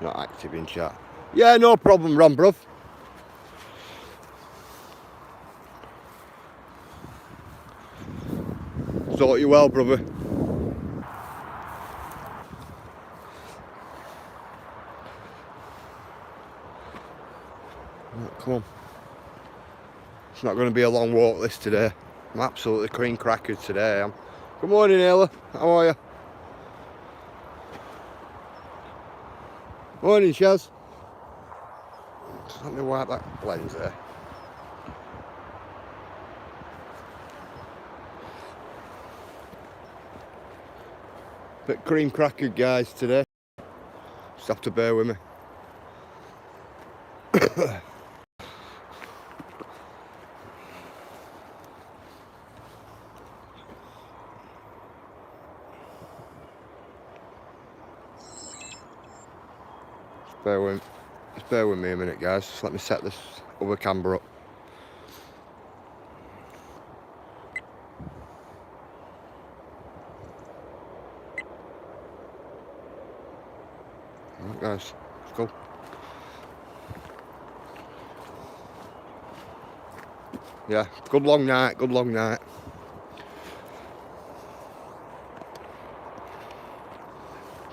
Not active in chat. Yeah, no problem, Ron, bruv. Sort you well, brother. Come on. It's not going to be a long walk this today. I'm absolutely cream crackers today. Good morning, Ayla. How are you? Morning, Shaz. Let me wipe that lens there. Bit cream crackered, guys, today. Just have to bear with me. Just bear with me a minute, guys. Just let me set this other camera up. Alright, guys, let's go. Yeah, good long night, good long night.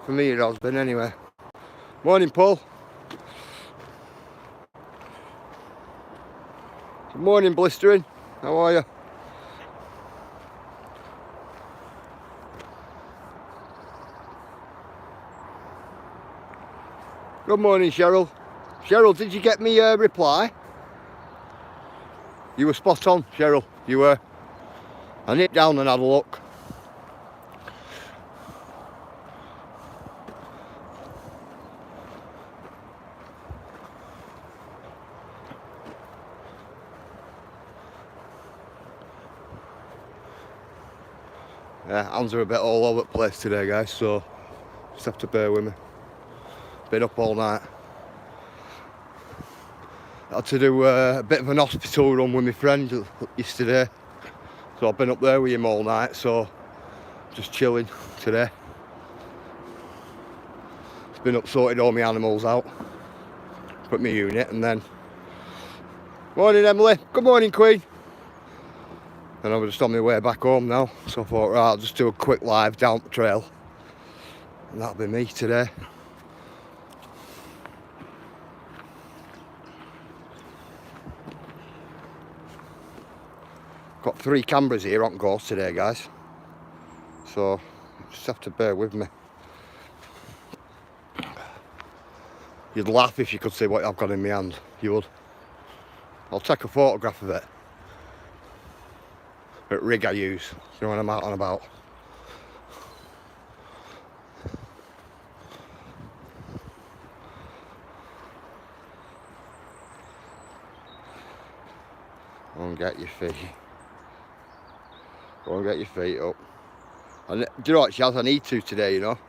For me, it has been anyway. Morning, Paul. Good morning, Blistering. How are you? Good morning, Cheryl. Cheryl, did you get me a reply? You were spot on, Cheryl. You were. I nipped down and had a look. Yeah, hands are a bit all over the place today, guys, so just have to bear with me. Been up all night. Had to do a bit of an hospital run with my friend yesterday, so I've been up there with him all night, so just chilling today. It's been up sorted all my animals out, put my unit, and then morning, Emily. Good morning, Queen. And I'm just on my way back home now, so I thought, right, I'll just do a quick live down the trail, and that'll be me today. Got 3 cameras here on course today, guys, so just have to bear with me. You'd laugh if you could see what I've got in my hand, you would. I'll take a photograph of it. At rig I use, you know what I'm out on about. Go and get your feet. Go and get your feet up. And do you know what, Chaz, I need to today, you know.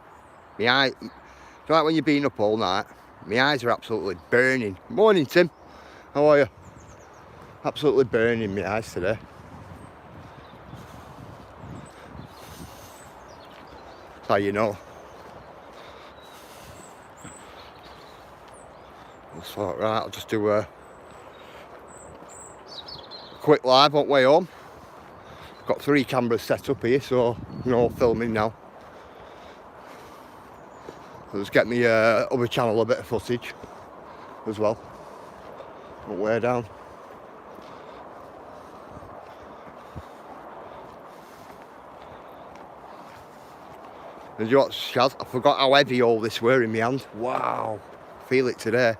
My eye, you know, like when you've been up all night, my eyes are absolutely burning. Morning, Tim. How are you? Absolutely burning my eyes today. That's how you know. I thought, right, I'll just do a quick live on the way home. Got 3 cameras set up here, so you know, filming now. So just get me other channel a bit of footage as well. Way down. And you know what, Shaz? I forgot how heavy all this were in my hand. Wow, feel it today.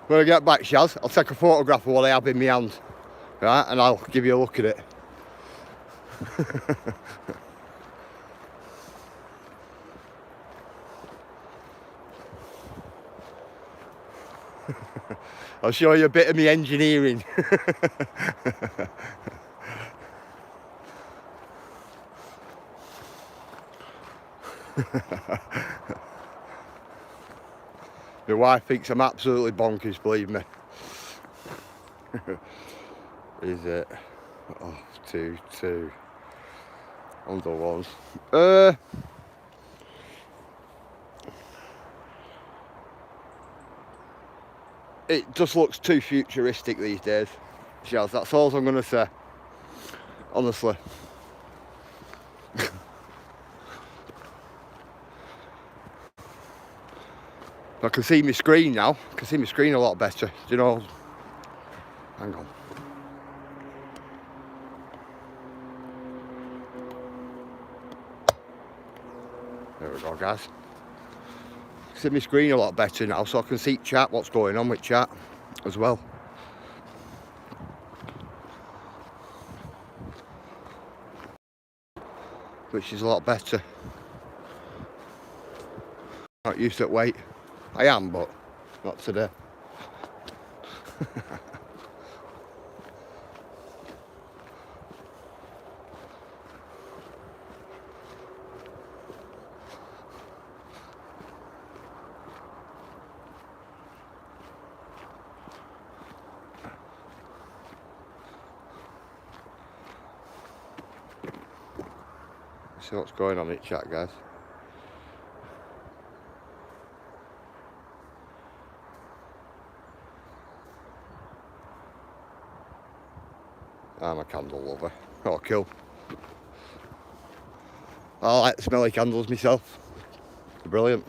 When I get back, Shaz, I'll take a photograph of what I have in my hand, right? And I'll give you a look at it. I'll show you a bit of my engineering. My wife thinks I'm absolutely bonkers, believe me. Is it? Oh, 2-2. Under ones. It just looks too futuristic these days, Shaz. That's all I'm going to say. Honestly. I can see my screen now. I can see my screen a lot better. Do you know? Hang on. There we go, guys. I can see my screen a lot better now, so I can see chat, what's going on with chat as well. Which is a lot better. Not used to weight. I am, but not today. See what's going on in chat, guys. I'm a candle lover. Oh, cool. I like smelly candles myself. They're brilliant.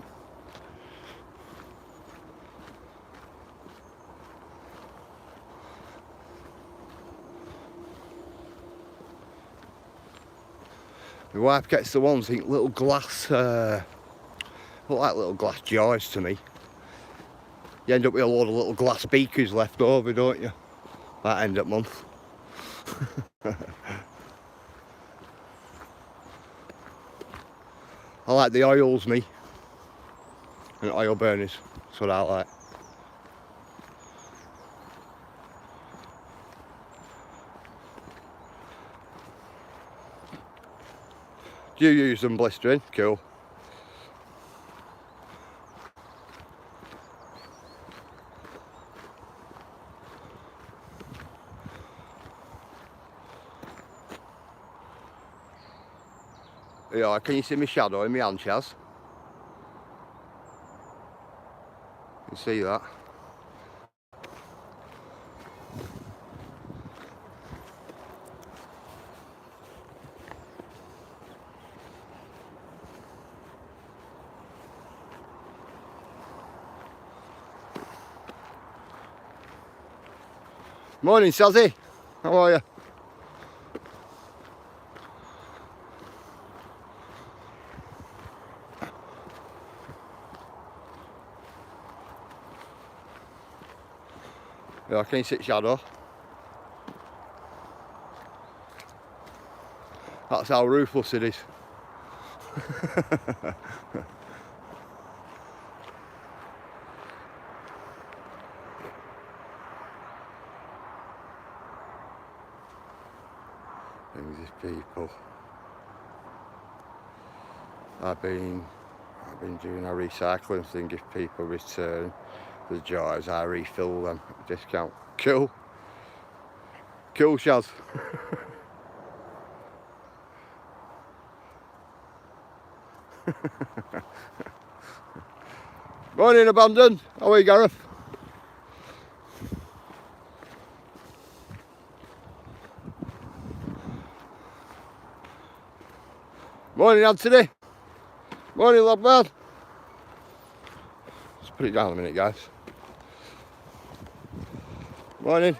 My wife gets the ones, I think, little glass, look like little glass jars to me. You end up with a load of little glass beakers left over, don't you? That end of month. I like the oils, me. And oil burners. That's what I like. Do you use them blistering? Cool. Yeah, can you see my shadow in my hand, Chaz? You see that? Morning, Sazzy. How are you? Yeah, can you see shadow? That's how ruthless it is. These people. I've been doing a recycling thing. If people return the jars, I refill them at a discount. Cool. Cool, Shaz. Morning, Abandoned. How are you, Gareth? Morning, Anthony. Morning, Lobman. Let's put it down a minute, guys. Morning.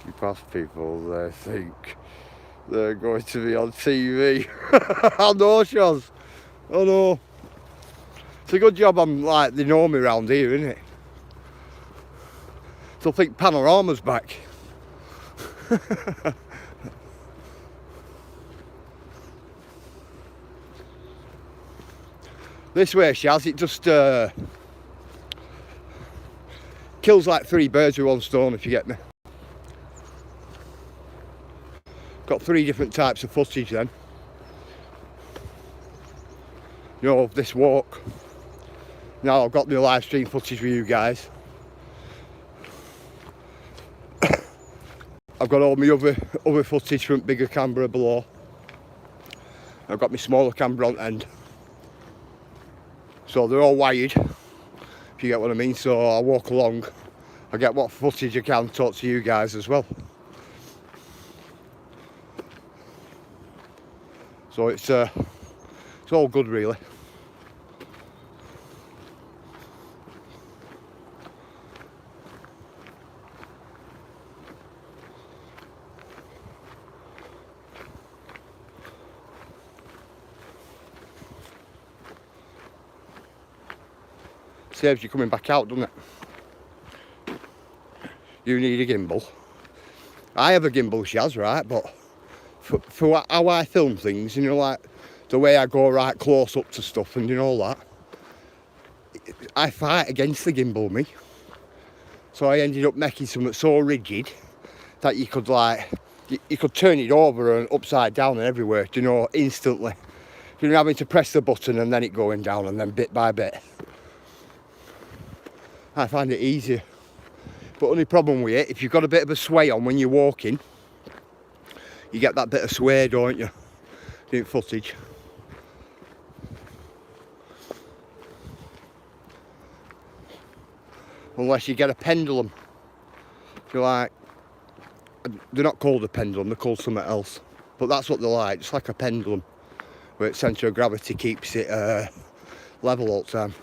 You pass people, they think they're going to be on TV. I know, Shaz. I know. It's a good job I'm like, they know me round here, isn't it? They'll think Panorama's back. This way, Shaz, it just kills like 3 birds with 1 stone, if you get me. Got 3 different types of footage then. You know, of this walk. Now I've got the live stream footage with you guys. I've got all my other footage from bigger camera below. I've got my smaller camera on end. So they're all wired, if you get what I mean. So I walk along, I get what footage I can, talk to you guys as well. So it's all good really. Saves you coming back out, doesn't it? You need a gimbal. I have a gimbal, Shaz, right? But for how I film things, you know, like the way I go right close up to stuff and you know that, I fight against the gimbal, me. So I ended up making something so rigid that you could like, you could turn it over and upside down and everywhere, you know, instantly. You're not having to press the button and then it going down and then bit by bit. I find it easier. But only problem with it, if you've got a bit of a sway on when you're walking, you get that bit of sway, don't you? Doing footage. Unless you get a pendulum. If you like, they're not called a pendulum, they're called something else. But that's what they're like, just like a pendulum, where its centre of gravity keeps it level all the time.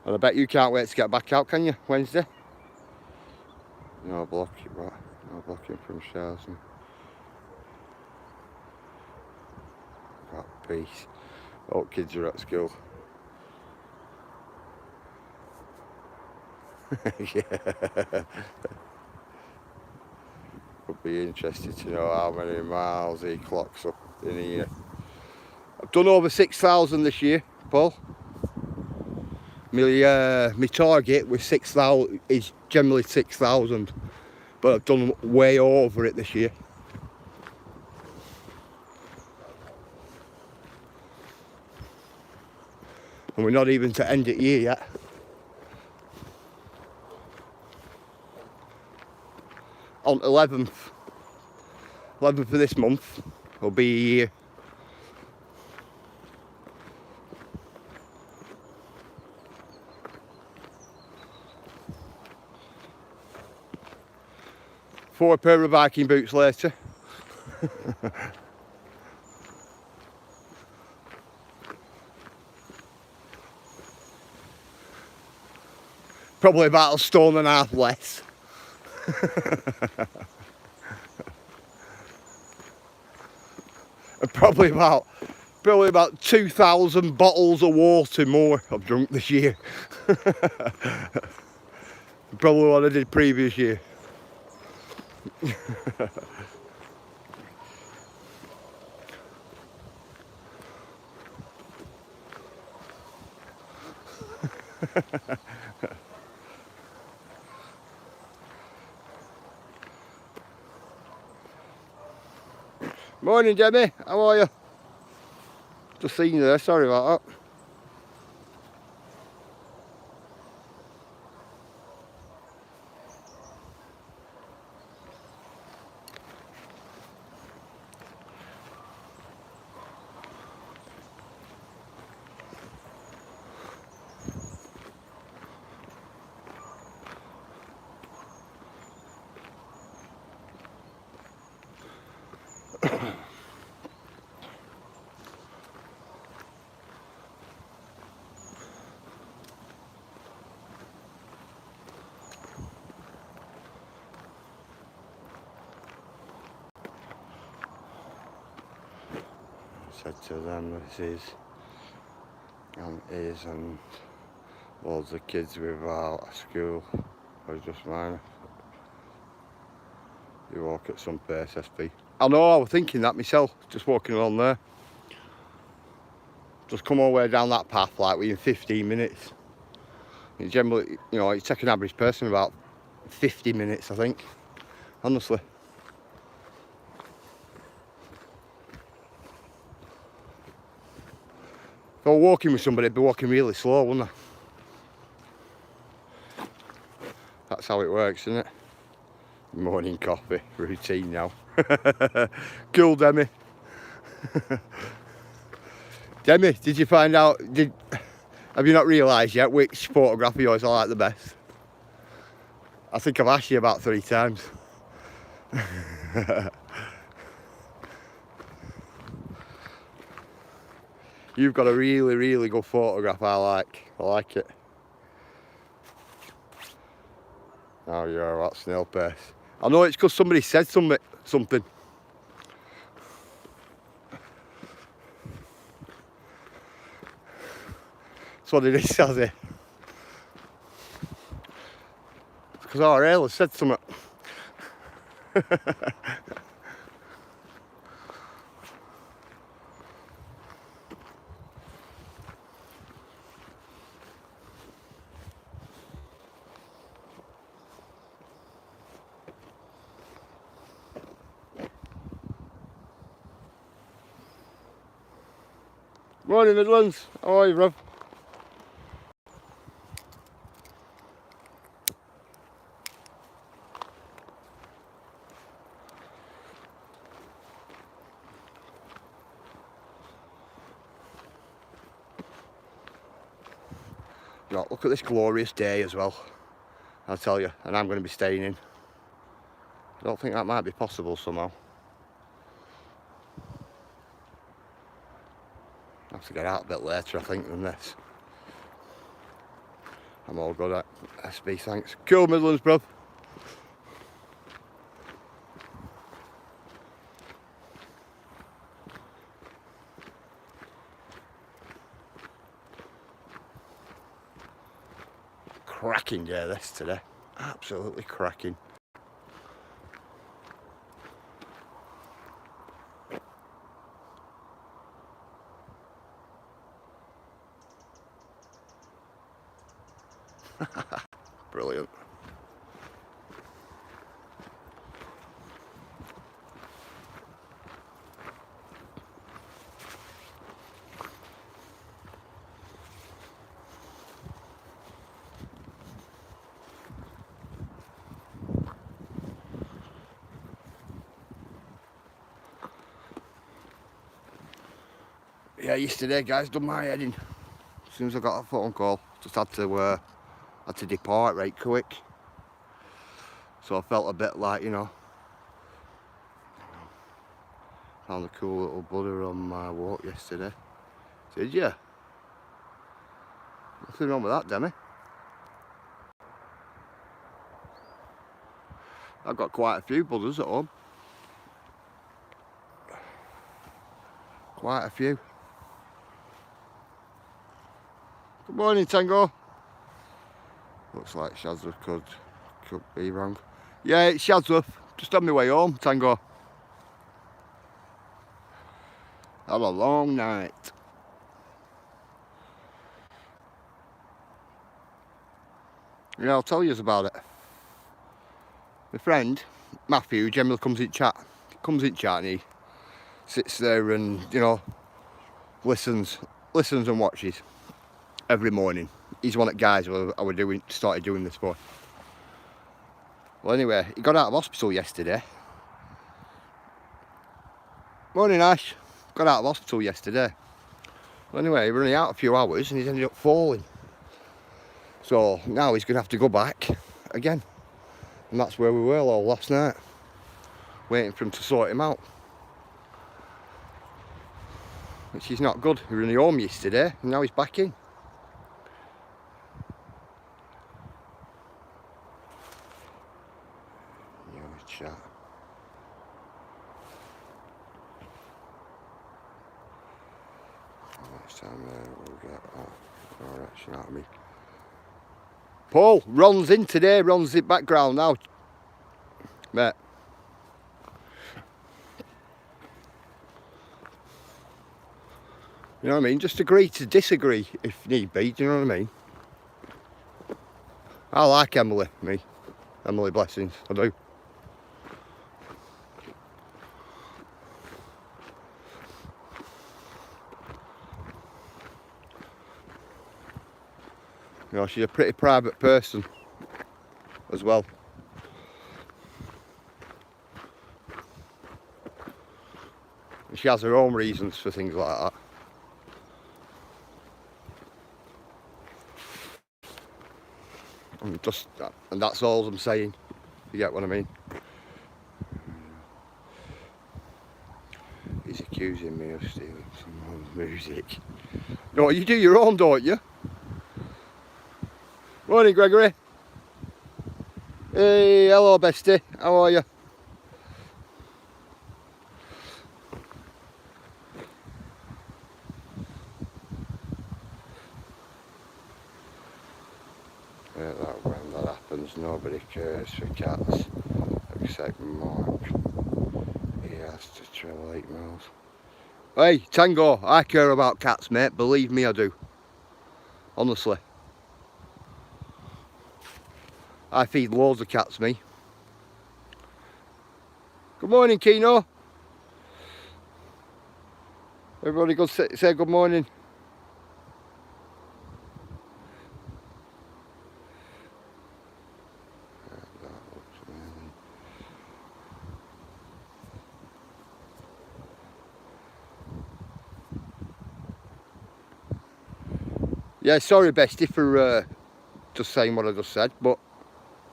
And I bet you can't wait to get back out, can you? Wednesday? No blocking, right? No blocking from showers. Got peace. All kids are at school. Yeah. Would be interested to know how many miles he clocks up in a year. I've done over 6,000 this year, Paul. My target was 6,000, is generally 6,000, but I've done way over it this year. And we're not even to end it year yet. On 11th of this month will be a year. For a pair of biking boots later. Probably about a stone and a half less. And probably about 2,000 bottles of water more I've drunk this year. Probably what I did previous year. Morning, Debbie. How are you? Just seen you there. Sorry about that. Said to them, this is and his and loads of kids without a school or just mine. You walk at some pace, SP. I know, I was thinking that myself, just walking along there. Just come all the way down that path like within 15 minutes. You generally, you know, you take an average person about 50 minutes, I think, honestly. If I were walking with somebody, I'd be walking really slow, wouldn't I? That's how it works, isn't it? Morning coffee, routine now. Cool, Demi. Demi, did you find out, have you not realised yet which photograph of yours I like the best? I think I've asked you about 3 times. You've got a really, really good photograph, I like it. Oh, you're at snail pace. I know it's because somebody said something. That's what it is, has it? Because our has said something. Morning, Midlands. How are you, Rob? No, look at this glorious day as well. I'll tell you, and I'm going to be staying in. I don't think that might be possible somehow. I have to get out a bit later, I think, than this. I'm all good at SB, thanks. Cool, Midlands, bruv. Cracking day this today. Absolutely cracking. Brilliant. Yeah, yesterday, guys, done my heading. As soon as I got a phone call, just had to depart right quick. So I felt a bit like, you know, found a cool little butter on my walk yesterday. Did you? Nothing wrong with that, Demi. I've got quite a few budders at home. Quite a few. Good morning, Tango. Looks like Shadsworth could be wrong. Yeah, it's Shadsworth. Just on my way home, Tango. Had a long night. Yeah, I'll tell you about it. My friend, Matthew, generally comes in chat. And he sits there and, you know, listens and watches every morning. He's one of the guys I started doing this for. Well, anyway, he got out of hospital yesterday. Morning, Ash. Got out of hospital yesterday. Well, anyway, he was only out a few hours and he's ended up falling. So now he's going to have to go back again. And that's where we were all last night, waiting for him to sort him out. Which is not good. He was in the home yesterday and now he's back in. Chat. Next time we'll get that direction out of me. Paul, Ron's in today. Ron's in the background now. Mate. You know what I mean? Just agree to disagree if need be. Do you know what I mean? I like Emily, me. Emily Blessings. I do. You know, she's a pretty private person as well. And she has her own reasons for things like that. And that's all I'm saying. You get what I mean? He's accusing me of stealing someone's music. No, you do your own, don't you? Morning, Gregory. Hey, hello, bestie. How are you? That when that happens, nobody cares for cats except Mark. He has to travel 8 miles. Hey, Tango, I care about cats, mate. Believe me, I do. Honestly. I feed loads of cats, me. Good morning, Keno. Everybody go say good morning. Yeah, sorry, bestie, for just saying what I just said, but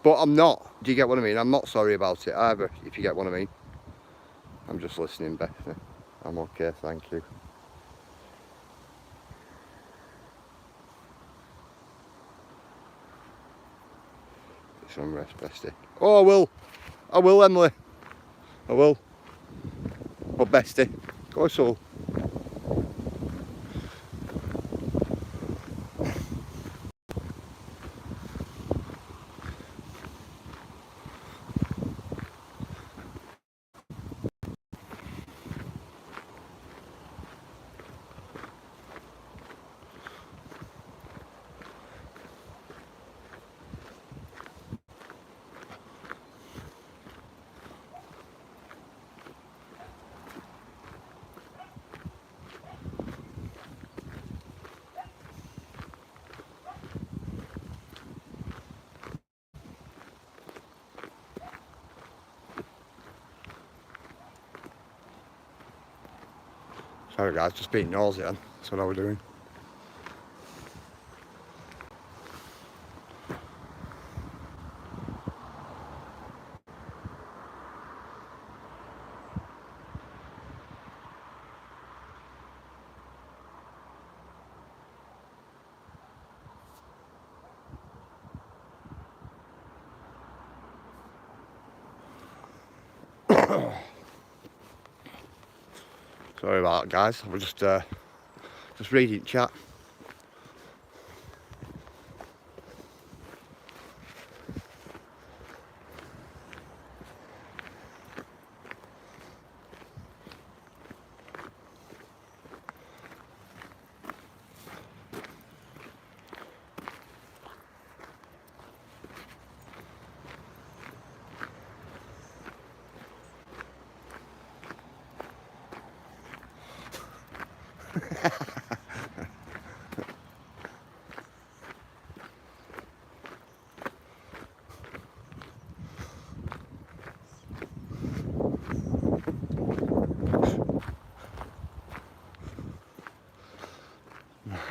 I'm not. Do you get what I mean? I'm not sorry about it either, if you get what I mean. I'm just listening, bestie. I'm okay, thank you. Get some rest, bestie. Oh, I will, Emily. I will. But bestie, go so. Sorry guys, just being nosy then. That's what I was doing. Sorry about that, guys. I was just reading chat.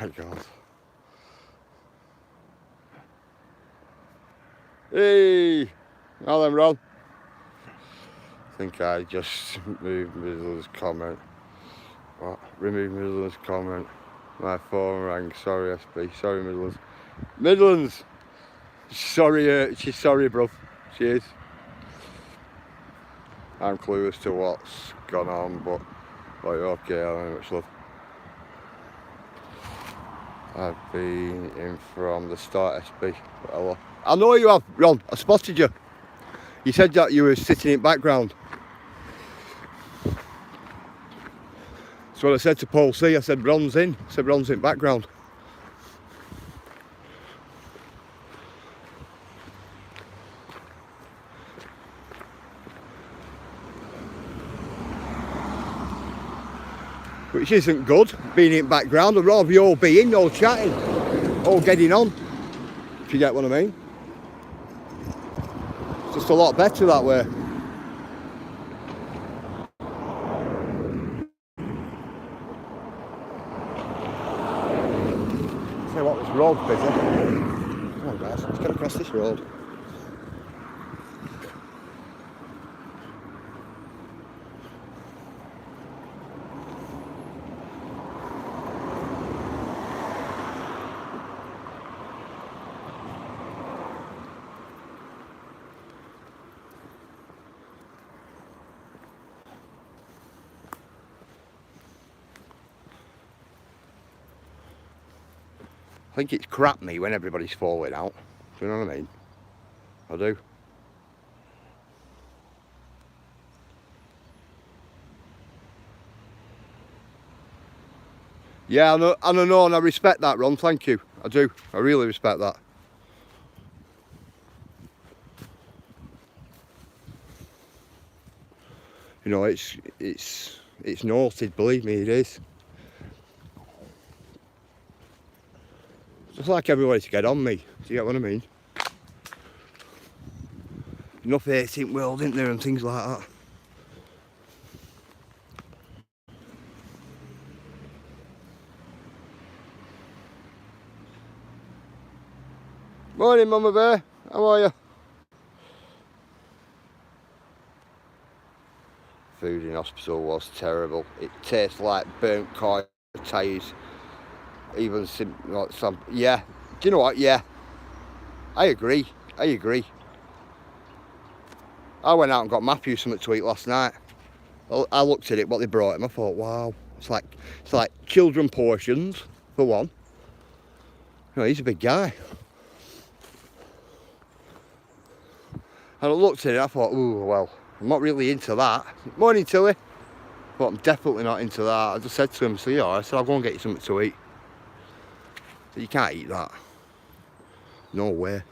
My God. Hey! Now then, Ron. I think I just removed Middle's comment. What? Remove Middle's comment. My phone rang. Sorry, SB. Sorry, Midlands. Midlands! Sorry, she's sorry, bro. She is. I'm clueless to what's gone on, but like, okay, I don't know much love. I've been in from the start, SB. Hello. I know you have, Ron. I spotted you. You said that you were sitting in background. So what I said to Paul C, I said Ron's in. I said Ron's in background. Which isn't good, being in background. I'd rather you all be in, all chatting, all getting on, if you get what I mean. It's just a lot better that way. Say what, this road's busy. Come on guys, let's get across this road. I think it's crap me when everybody's falling out. Do you know what I mean? I do. Yeah, I know, and I respect that, Ron. Thank you. I do. I really respect that. You know, it's noted. Believe me, it is. Just like everybody to get on me. Do you get what I mean? Enough 18th world, isn't there, and things like that. Morning, Mama Bear. How are you? Food in hospital was terrible. It tastes like burnt car tyres. Even like some. Yeah. Do you know what? Yeah. I agree. I went out and got Matthew something to eat last night. I looked at it, what they brought him. I thought, wow, it's like children portions for one. You know, he's a big guy. And I looked at it, I thought, ooh, well, I'm not really into that. Morning, Tilly. But I'm definitely not into that. I just said to him, so yeah, I said, I'll go and get you something to eat. So you can't eat that. No way.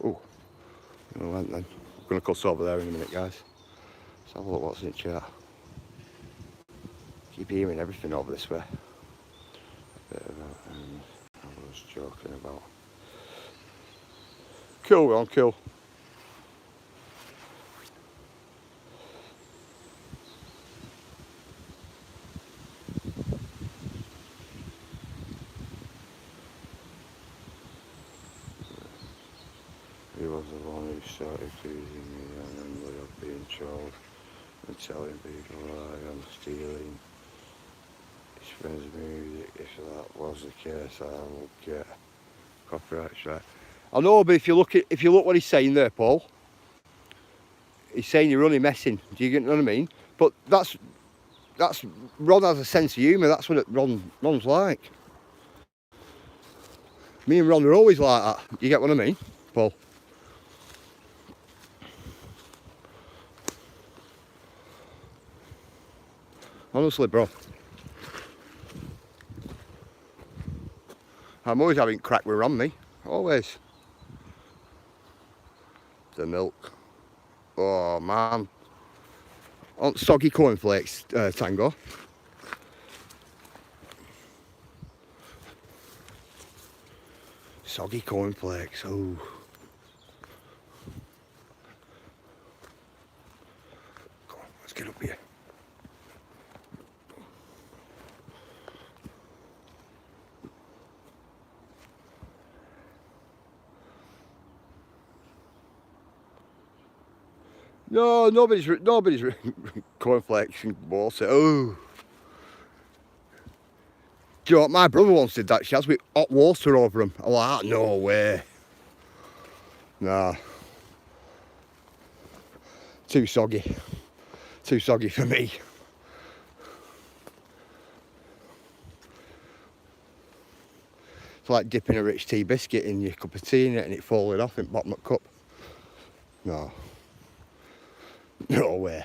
Oh, I went then. I'm going to cut over there in a minute, guys. Let's have a look what's in chat. Keep hearing everything over this way. A bit about, I was joking about. Cool, Ron, cool. He was the one who started teasing me and ended up being trolled and telling people I am stealing his friend's music. If that was the case, I would get copyright strike. I know, but if you look what he's saying there, Paul, he's saying you're only messing. Do you get what I mean? But that's Ron has a sense of humour. That's what Ron's like. Me and Ron are always like that. You get what I mean, Paul? Honestly, bro. I'm always having crack with Ron, me. Always. The milk. Oh, man. On soggy cornflakes, Tango. Soggy cornflakes, oh. Come on, let's get up here. No, nobody's cornflakes and water. Oh. Do you know what? My brother once did that. She has with hot water over them. I'm like, no way. Nah. Too soggy. Too soggy for me. It's like dipping a rich tea biscuit in your cup of tea in it and it falling off in the bottom of the cup. No. No way.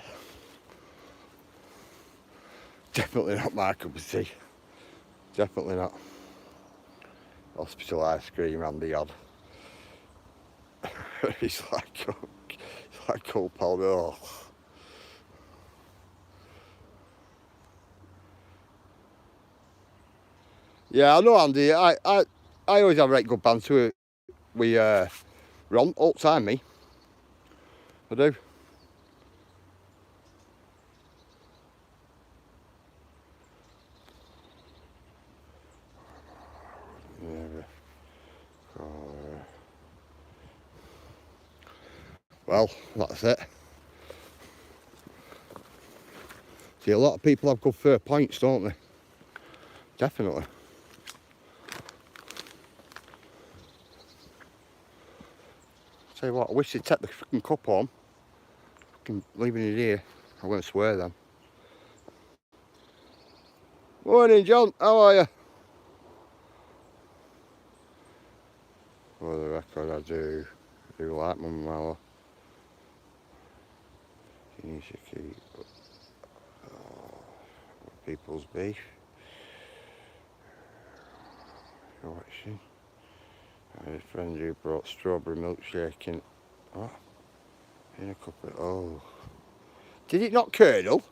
Definitely not my cup of tea. Definitely not. Hospital ice cream, Andy had. It's like cold powder. Oh. Yeah, I know, Andy. I always have a right good banter with Ron all the time, me. I do. Well, that's it. See, a lot of people have good fair points, don't they? Definitely. Tell you what, I wish they'd take the freaking cup home. Leaving it here. I'm going to swear then. Morning, John. How are you? For the record, I do like Mum Mallow. She needs to keep people's beef. Watching. I had a friend who brought strawberry milkshake in. What? In a cup of. Oh. Did it not curdle?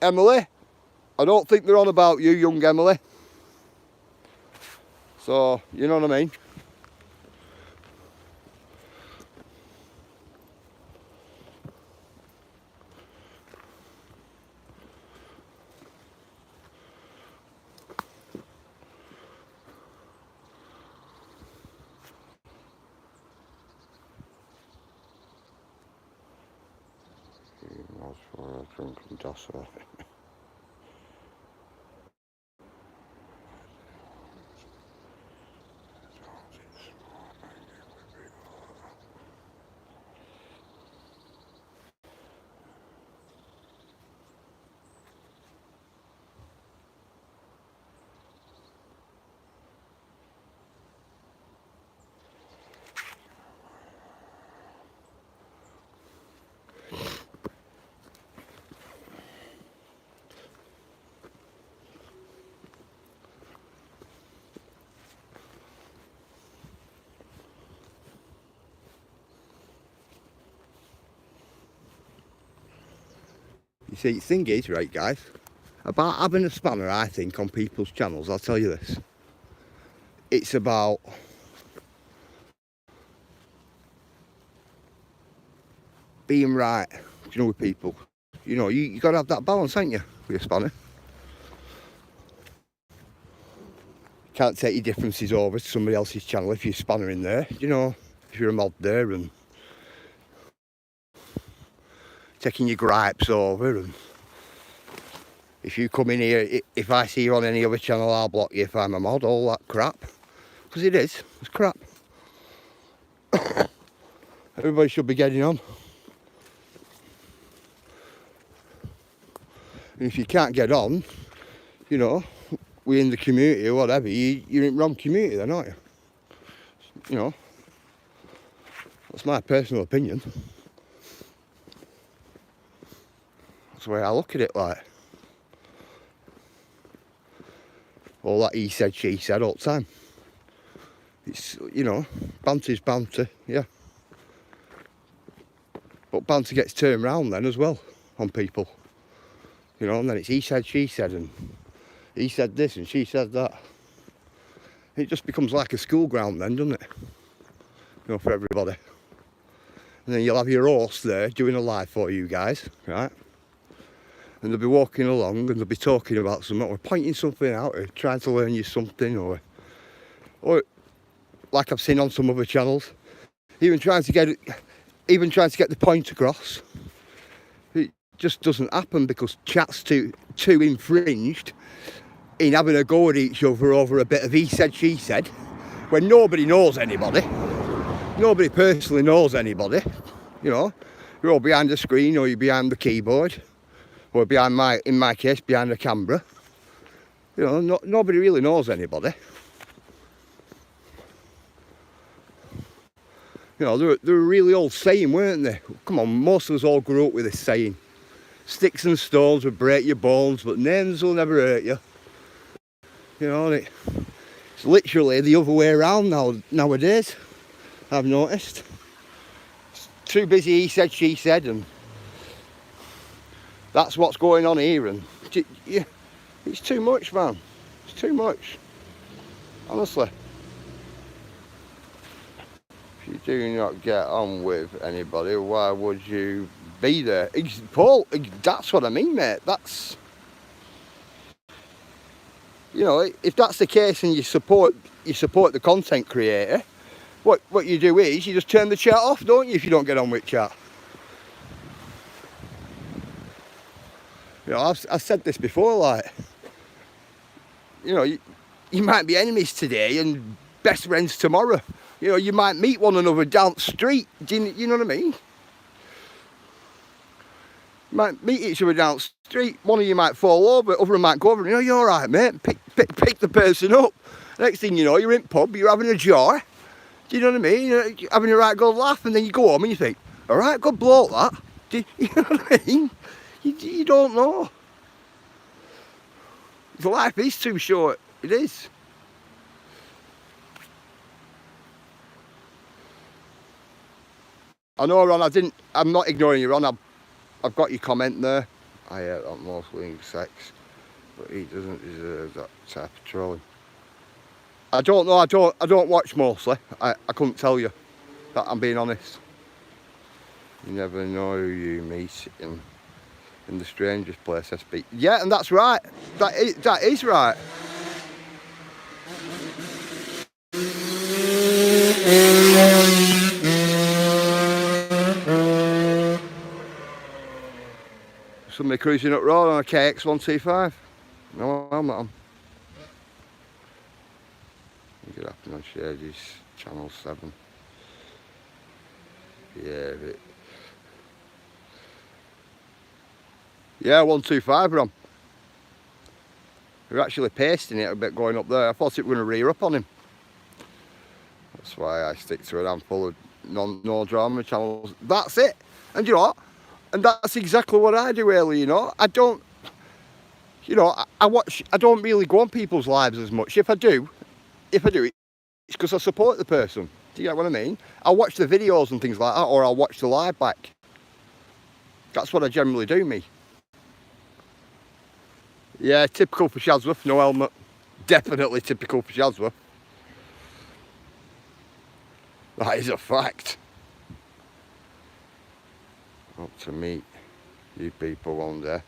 Emily? I don't think they're on about you, young Emily. So, you know what I mean? That's for a drunken tosser. You see, the thing is, right, guys, about having a spanner, I think, on people's channels, I'll tell you this. It's about being right, you know, with people. You know, you got to have that balance, ain't you, with your spanner? Can't take your differences over to somebody else's channel if you're spanner in there, you know, if you're a mod there and taking your gripes over. And if you come in here, if I see you on any other channel, I'll block you if I'm a mod, all that crap. Because it's crap. Everybody should be getting on. And if you can't get on, you know, we're in the community or whatever, you're in the wrong community then, aren't you? You know, that's my personal opinion. That's the way I look at it, like. All that he said, she said all the time. It's, you know, banter's banter, yeah. But banter gets turned round then as well on people. You know, and then it's he said, she said, and he said this and she said that. It just becomes like a school ground then, doesn't it? You know, for everybody. And then you'll have your host there doing a live for you guys, right? And they'll be walking along and they'll be talking about something or pointing something out or trying to learn you something or like I've seen on some other channels, even trying to get the point across. It just doesn't happen because chat's too infringed in having a go at each other over a bit of he said, she said, when nobody knows anybody. Nobody personally knows anybody, you know. You're all behind the screen or you're behind the keyboard or behind in my case, behind the camera. You know, nobody really knows anybody. You know, they're a really old saying, weren't they? Come on, most of us all grew up with this saying. Sticks and stones will break your bones, but names will never hurt you. You know, and it's literally the other way around nowadays, I've noticed. It's too busy, he said, she said, and that's what's going on here. And yeah, it's too much, man. It's too much. Honestly. If you do not get on with anybody, why would you be there? Paul, that's what I mean, mate. That's, you know, if that's the case and you support the content creator, what you do is you just turn the chat off, don't you, if you don't get on with chat. You know, I've said this before, like, you know, you might be enemies today and best friends tomorrow. You know, you might meet one another down the street. Do you know what I mean? You might meet each other down the street. One of you might fall over, other one might go over. You know, you're all right, mate. Pick the person up. Next thing you know, you're in the pub, you're having a jar. Do you know what I mean? You're having a right good laugh, and then you go home and you think, all right, good bloke that. Do you know what I mean? You don't know. The life is too short. It is. I know, Ron, I'm not ignoring you, Ron. I've got your comment there. I hate that mostly sex, but he doesn't deserve that type of trolling. I don't know, I don't watch mostly. I couldn't tell you that, I'm being honest. You never know who you meet in the strangest place I speak. Yeah, and that's right. That is right. Somebody cruising up road on a KX125. No helmet on. You could happen on Shady's channel 7. Yeah, 125 we're on. We're actually pasting it a bit going up there. I thought it was going to rear up on him. That's why I stick to a handful of no drama channels. That's it. And you know what? And that's exactly what I do really, you know. I don't, you know, I don't really go on people's lives as much. If I do, it's because I support the person. Do you get what I mean? I'll watch the videos and things like that, or I'll watch the live back. That's what I generally do, me. Yeah, typical for Shazworth, no helmet. Definitely typical for Shazworth. That is a fact. Up to meet you people one day.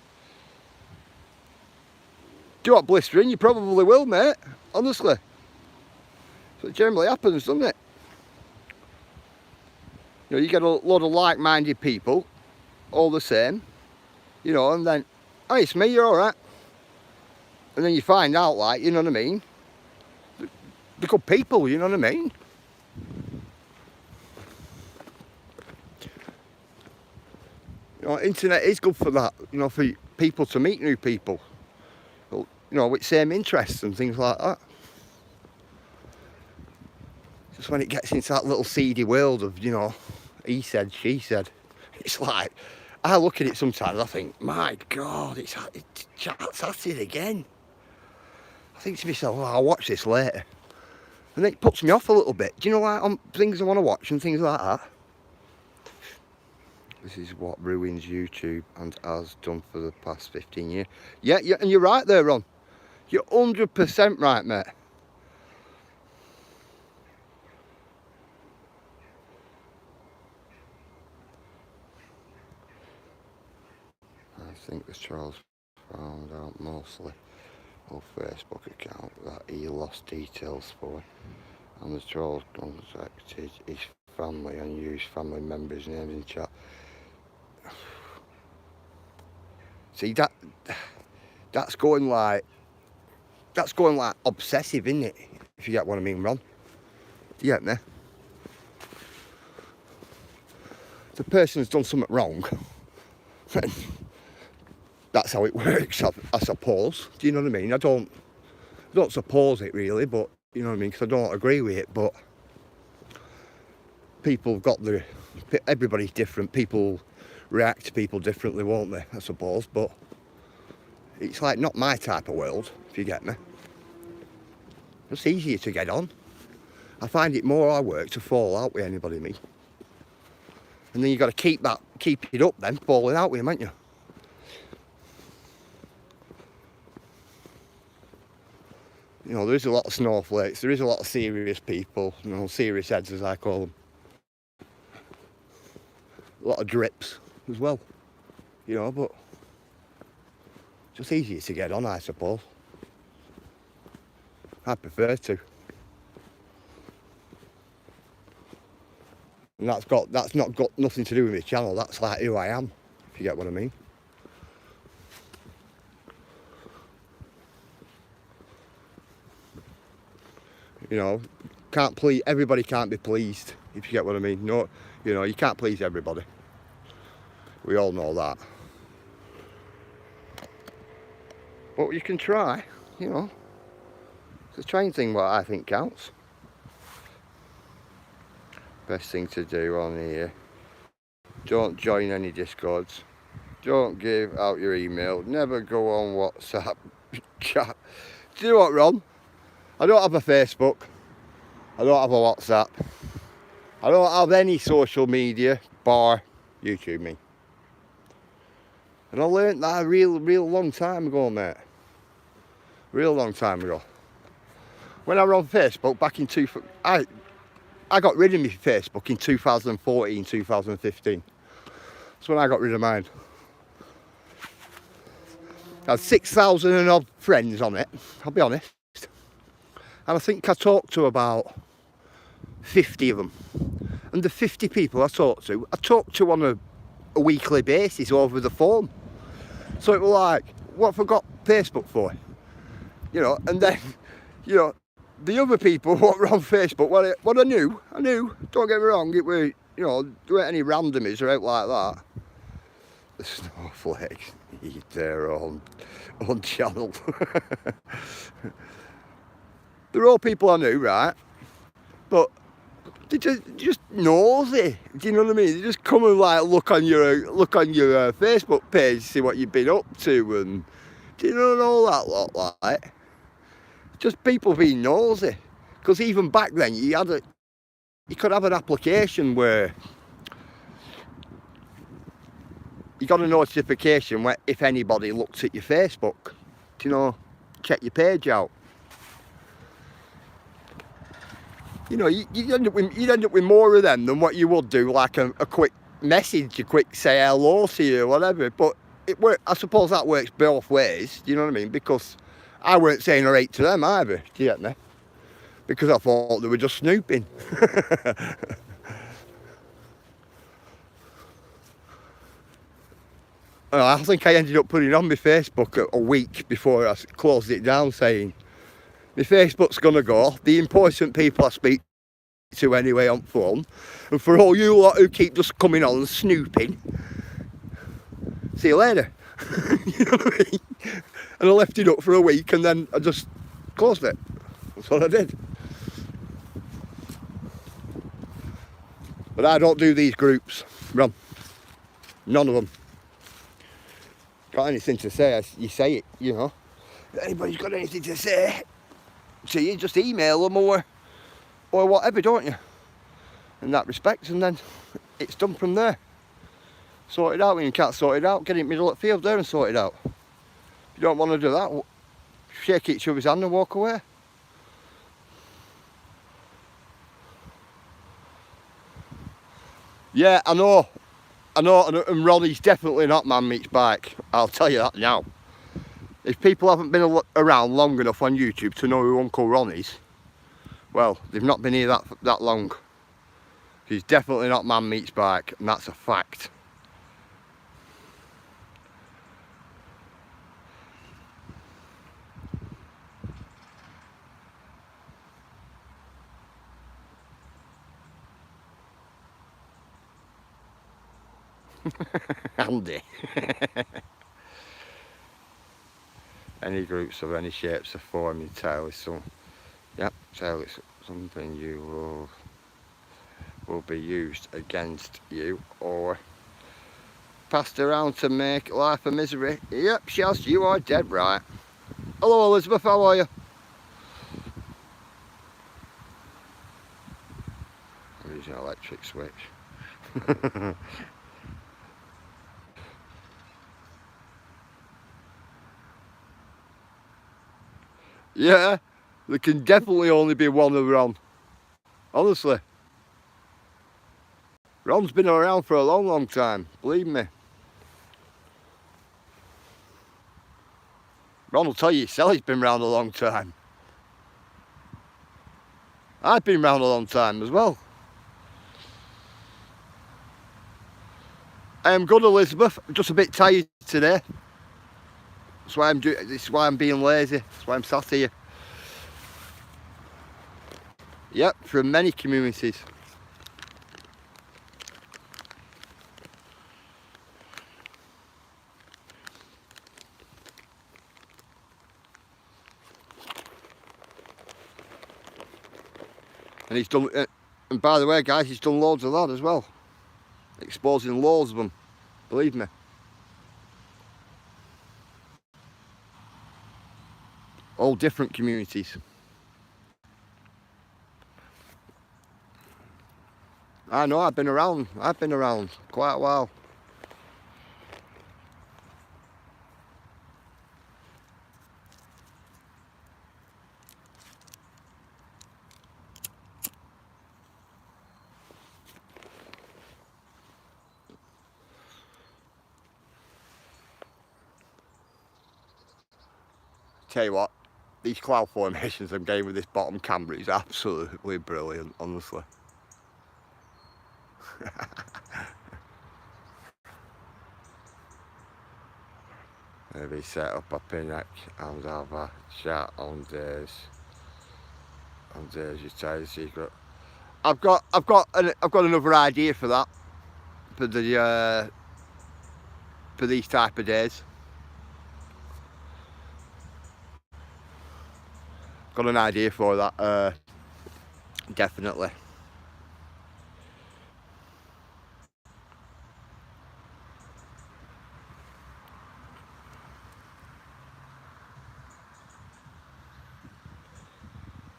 Do you want blistering? You probably will, mate. Honestly. So it generally happens, doesn't it? You know, you get a lot of like-minded people, all the same, you know, and then, hey, it's me, you're alright. And then you find out, like, you know what I mean? They're good people, you know what I mean? You know, internet is good for that, you know, for people to meet new people. you know, with same interests and things like that. Just when it gets into that little seedy world of, you know, he said, she said, it's like, I look at it sometimes, I think, my God, it's at it again. I think to myself, oh, I'll watch this later. And it puts me off a little bit. Do you know, like, on things I want to watch and things like that? This is what ruins YouTube and has done for the past 15 years. Yeah, and you're right there, Ron. You're 100% right, mate. I think the Charles found out mostly on Facebook account that he lost details for, and the Charles contacted his family and used family members' names in chat. See, that's going like obsessive, isn't it? If you get what I mean, Ron. Do you get me? The person's done something wrong. That's how it works, I suppose. Do you know what I mean? I don't suppose it really, but you know what I mean, because I don't agree with it. But everybody's different. People react to people differently, won't they? I suppose. But it's like not my type of world, if you get me. It's easier to get on. I find it more hard work to fall out with anybody, me. And then you got to keep it up, then falling out with them, haven't you? You know, there is a lot of snowflakes, there is a lot of serious people, you know, serious heads as I call them. A lot of drips as well, you know, but just easier to get on, I suppose. I prefer to. And that's not got nothing to do with my channel, that's like who I am, if you get what I mean. You know, everybody can't be pleased, if you get what I mean. No, you know, you can't please everybody. We all know that. But you can try, you know. It's a trying thing what I think counts. Best thing to do on here. Don't join any Discords. Don't give out your email. Never go on WhatsApp chat. Do you know what, Ron? I don't have a Facebook, I don't have a WhatsApp, I don't have any social media bar YouTube, me. And I learnt that a real long time ago, mate. Real long time ago. When I was on Facebook back in I got rid of my Facebook in 2014, 2015. That's when I got rid of mine. I had 6,000 and odd friends on it, I'll be honest. And I think I talked to about 50 of them. And the 50 people I talked to on a weekly basis over the phone. So it was like, what have I got Facebook for? You know, and then, you know, the other people what were on Facebook, what I knew, don't get me wrong, it were, you know, there weren't any randomies or out like that. The snowflakes need their own channel. They're all people I knew, right? But they just nosy. Do you know what I mean? They just come and like look on your Facebook page, see what you've been up to, and do you know all that lot like? Just people being nosy. Because even back then, you could have an application where you got a notification where if anybody looked at your Facebook, do you know, check your page out. You know, you'd end up with more of them than what you would do, like a quick message, a quick say hello to you or whatever. But I suppose that works both ways, do you know what I mean? Because I weren't saying a right to them either, do you get me? Because I thought they were just snooping. I think I ended up putting on my Facebook a week before I closed it down, saying, my Facebook's gonna go, the important people I speak to anyway on phone, and for all you lot who keep just coming on and snooping, see you later. You know what I mean? and I left it up for a week, and then I just closed it. That's what I did. But I don't do these groups, Ron. None of them. Got anything to say, you say it, you know. If anybody's got anything to say, so you just email them or whatever, don't you? In that respect, and then it's done from there. Sort it out. When you can't sort it out, get it middle of the field there and sort it out. If you don't want to do that, shake each other's hand and walk away. Yeah, I know, and Ronnie's definitely not man meets bike. I'll tell you that now. If people haven't been around long enough on YouTube to know who Uncle Ron is, well, they've not been here that long. He's definitely not man meets bike, and that's a fact. Andy. Any groups of any shapes or form you tell is tell it's something you will be used against you or passed around to make life a misery. Yep, Shaz, you are dead right. Hello Elizabeth, how are you? I'm using an electric switch. Yeah, there can definitely only be one of Ron. Honestly. Ron's been around for a long time, believe me. Ron will tell you himself he's been around a long time. I've been around a long time as well. I am good, Elizabeth. I'm just a bit tired today. This is why I'm being lazy. That's why I'm sat here. Yep, from many communities. And he's done, and by the way, guys, he's done loads of that as well. Exposing loads of them, believe me. All different communities. I know, I've been around quite a while. Tell you what, these cloud formations I'm getting with this bottom camera is absolutely brilliant, honestly. Maybe set up a pinnacle and have a chat on days you tell the secret. I've got another idea for that, for these type of days. Got an idea for that, definitely.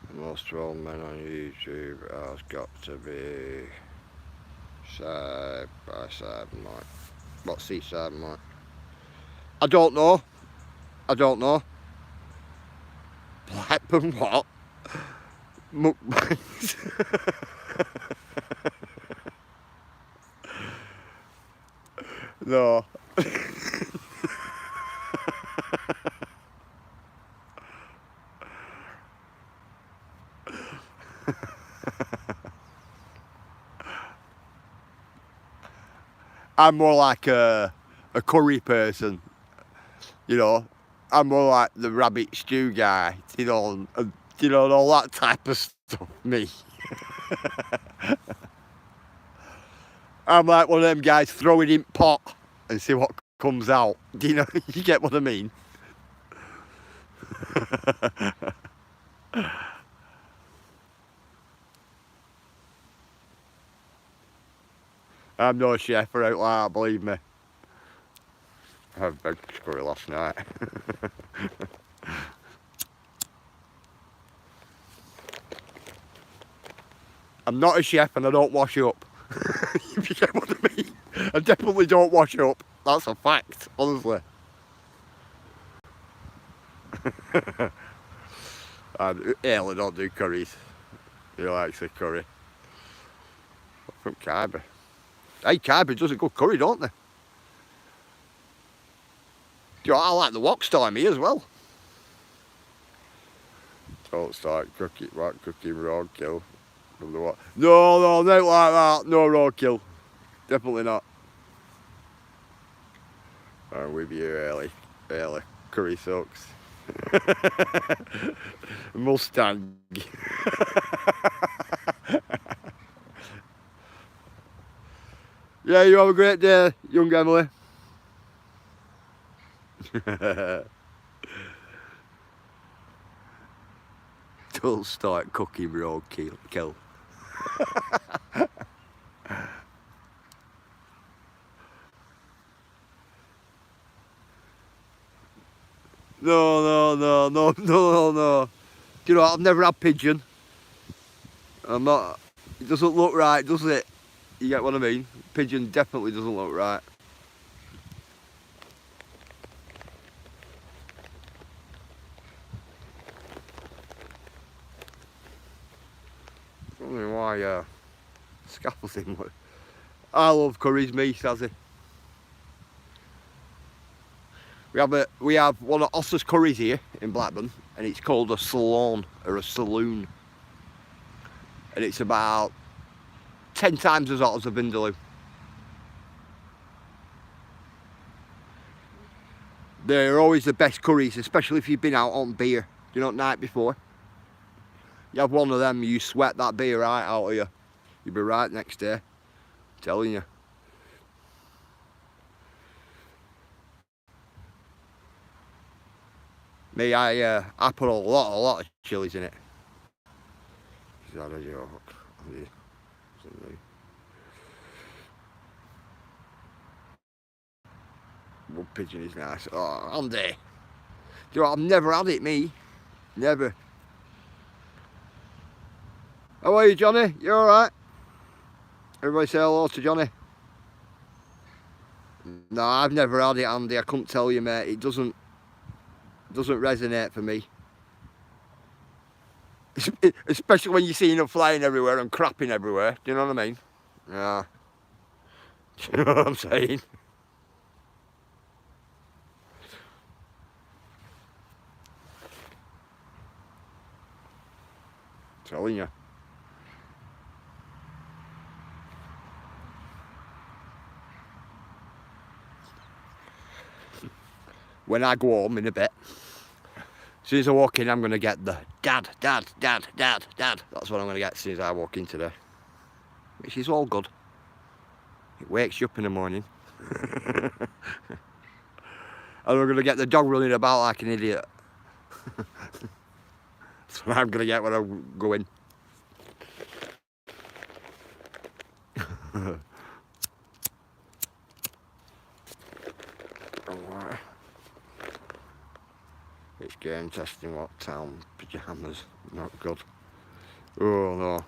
The most strong men on YouTube has got to be side by side, Mike. What's seaside, Mike? I don't know. Blackburn what? Mukbangs. No. I'm more like a curry person, you know. I'm more like the rabbit stew guy, you know, and all that type of stuff, me. I'm like one of them guys, throw it in pot and see what comes out. Do you know, you get what I mean? I'm no chef or out like that, believe me. I had a big curry last night. I'm not a chef and I don't wash up. If you get what I mean. I definitely don't wash up. That's a fact, honestly. And Ailey don't do curries. He likes the curry. From Carby. Hey, Carby does a good curry, don't they? Do you know, I like the wok style me as well. Don't start cooking roadkill. No, not like that. No roadkill. Definitely not. I'm with you, Ailey. Curry sucks. Mustang. Yeah, you have a great day, young Emily. Don't start cooking roadkill. No. Do you know what? I've never had pigeon. I'm not. It doesn't look right, does it? You get what I mean? Pigeon definitely doesn't look right. I don't know why scaffolding. I love curries, me, Sazzy. We have one of Oscar's curries here in Blackburn, and it's called a salon or a saloon, and it's about 10 times as hot as a vindaloo. They're always the best curries, especially if you've been out on beer, you know, night before. You have one of them, you sweat that beer right out of you. You'll be right next day, I'm telling you. Me, I put a lot of chilies in it. Is that a joke? One pigeon is nice. Oh, Andy. Do you know what? I've never had it, me. Never. How are you, Johnny? You alright? Everybody say hello to Johnny. No, I've never had it, Andy. I couldn't tell you, mate. It doesn't resonate for me. Especially when you're seeing them flying everywhere and crapping everywhere. Do you know what I mean? Yeah. Do you know what I'm saying? Telling you. When I go home in a bit, as soon as I walk in, I'm going to get the dad. That's what I'm going to get as soon as I walk in today. Which is all good. It wakes you up in the morning. And we're going to get the dog running about like an idiot. That's what I'm going to get when I go in. It's game testing what town pyjamas. Not good. Oh no.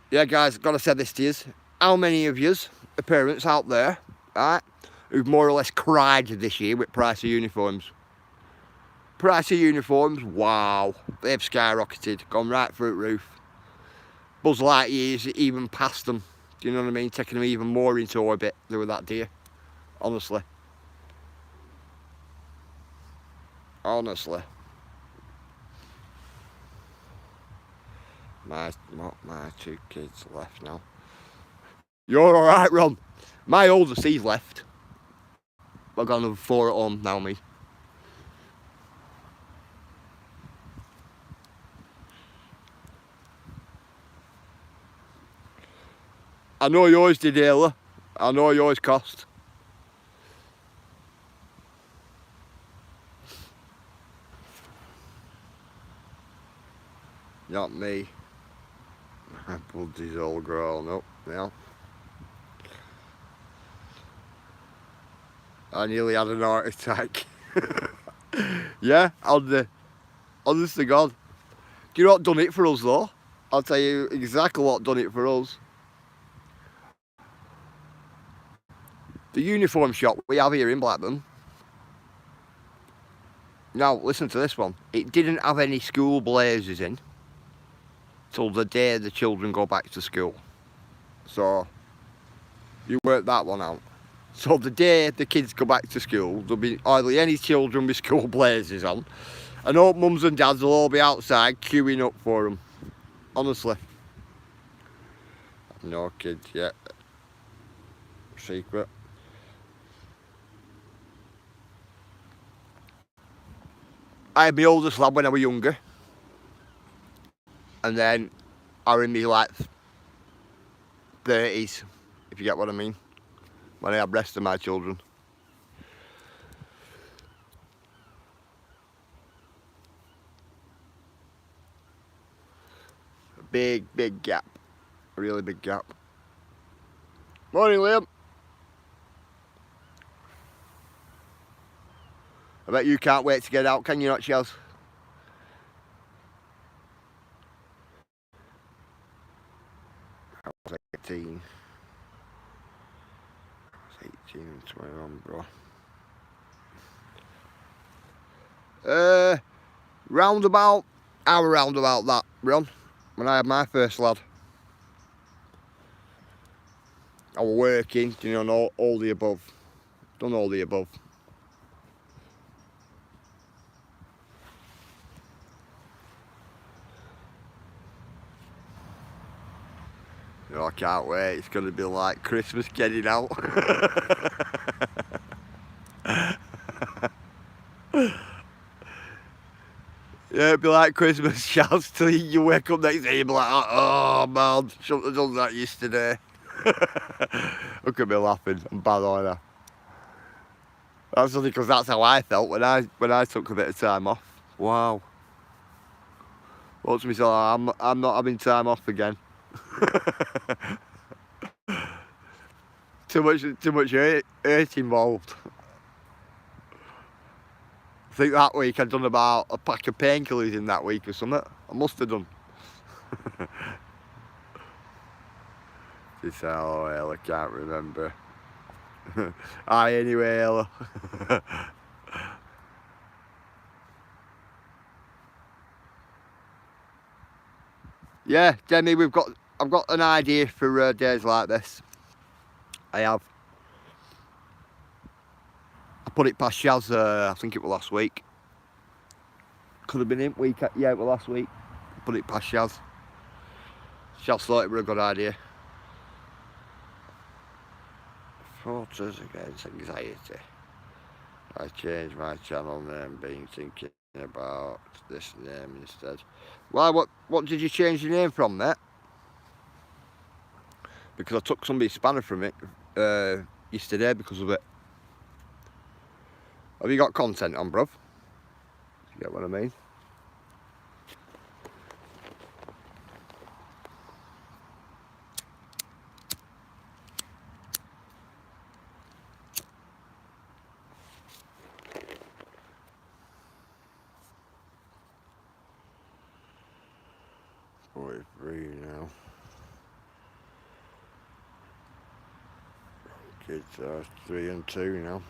Yeah guys, gotta say this to you. How many of yous are parents out there, right, who've more or less cried this year with price of uniforms? Price of uniforms, wow. They've skyrocketed, gone right through the roof. Buzz Lightyear's even past them. Do you know what I mean? Taking them even more into orbit than with that deer. Honestly. Honestly. My 2 kids left now. You're alright, Ron. My oldest, he's left. I've got another 4 at home now, me. I know yours did, Ayla. I know yours cost. Not me. My blood's all grown up now. I nearly had an heart attack. Yeah, honest to God. Do you know what done it for us though? I'll tell you exactly what done it for us. The uniform shop we have here in Blackburn. Now, listen to this one. It didn't have any school blazers in till the day the children go back to school. So, you work that one out. So the day the kids go back to school, there'll be hardly any children with school blazers on. And all mums and dads will all be outside queuing up for them. Honestly. No kids yet. Secret. I had my oldest lad when I was younger. And then I was in my like 30s, if you get what I mean. When I had the rest of my children. A big gap. A really big gap. Morning, Liam. I bet you can't wait to get out, can you not, Chels? I was 18. I was 18 and 21, bro. Roundabout that, Ron, when I had my first lad. I was working, you know, all the above. Done all the above. You know, I can't wait. It's going to be like Christmas getting out. Yeah, it'd be like Christmas shouts till you wake up next day, you'd be like, oh man, shouldn't have done that yesterday. Look at me laughing, I'm bad, aren't I? That's only because that's how I felt when I took a bit of time off. Wow. What's me so I'm not having time off again. too much hurt involved. I think that week I'd done about a pack of painkillers in that week or something. I must have done. This oh hell, I can't remember. Aye, anyway, Ella. Yeah, Demi, I've got an idea for days like this. I have. I put it past Shaz, I think it was last week. Could have been in week, yeah, it was last week. Put it past Shaz. Shaz thought it was a good idea. Photos against anxiety. I changed my channel name, being thinking about this name instead. Why? What did you change your name from, mate? Because I took somebody's spanner from it yesterday because of it. Have you got content on, bruv? You get what I mean? Free now. Kids are 3 and 2 now.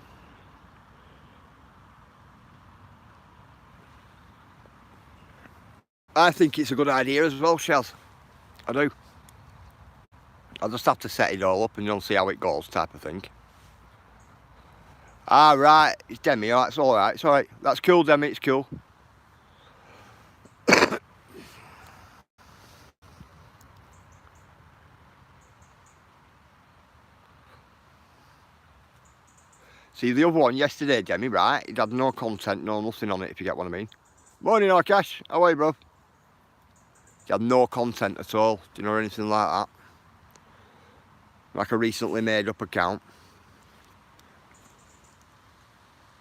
I think it's a good idea as well, Shaz. I do. I'll just have to set it all up and you'll see how it goes, type of thing. Ah, right. It's Demi. Oh, it's all right. It's all right. That's cool, Demi. It's cool. See, the other one yesterday, Demi, right? It had no content, no nothing on it, if you get what I mean. Morning, Akash. How are you, bro? It had no content at all. Do you know anything like that? like a recently made up account.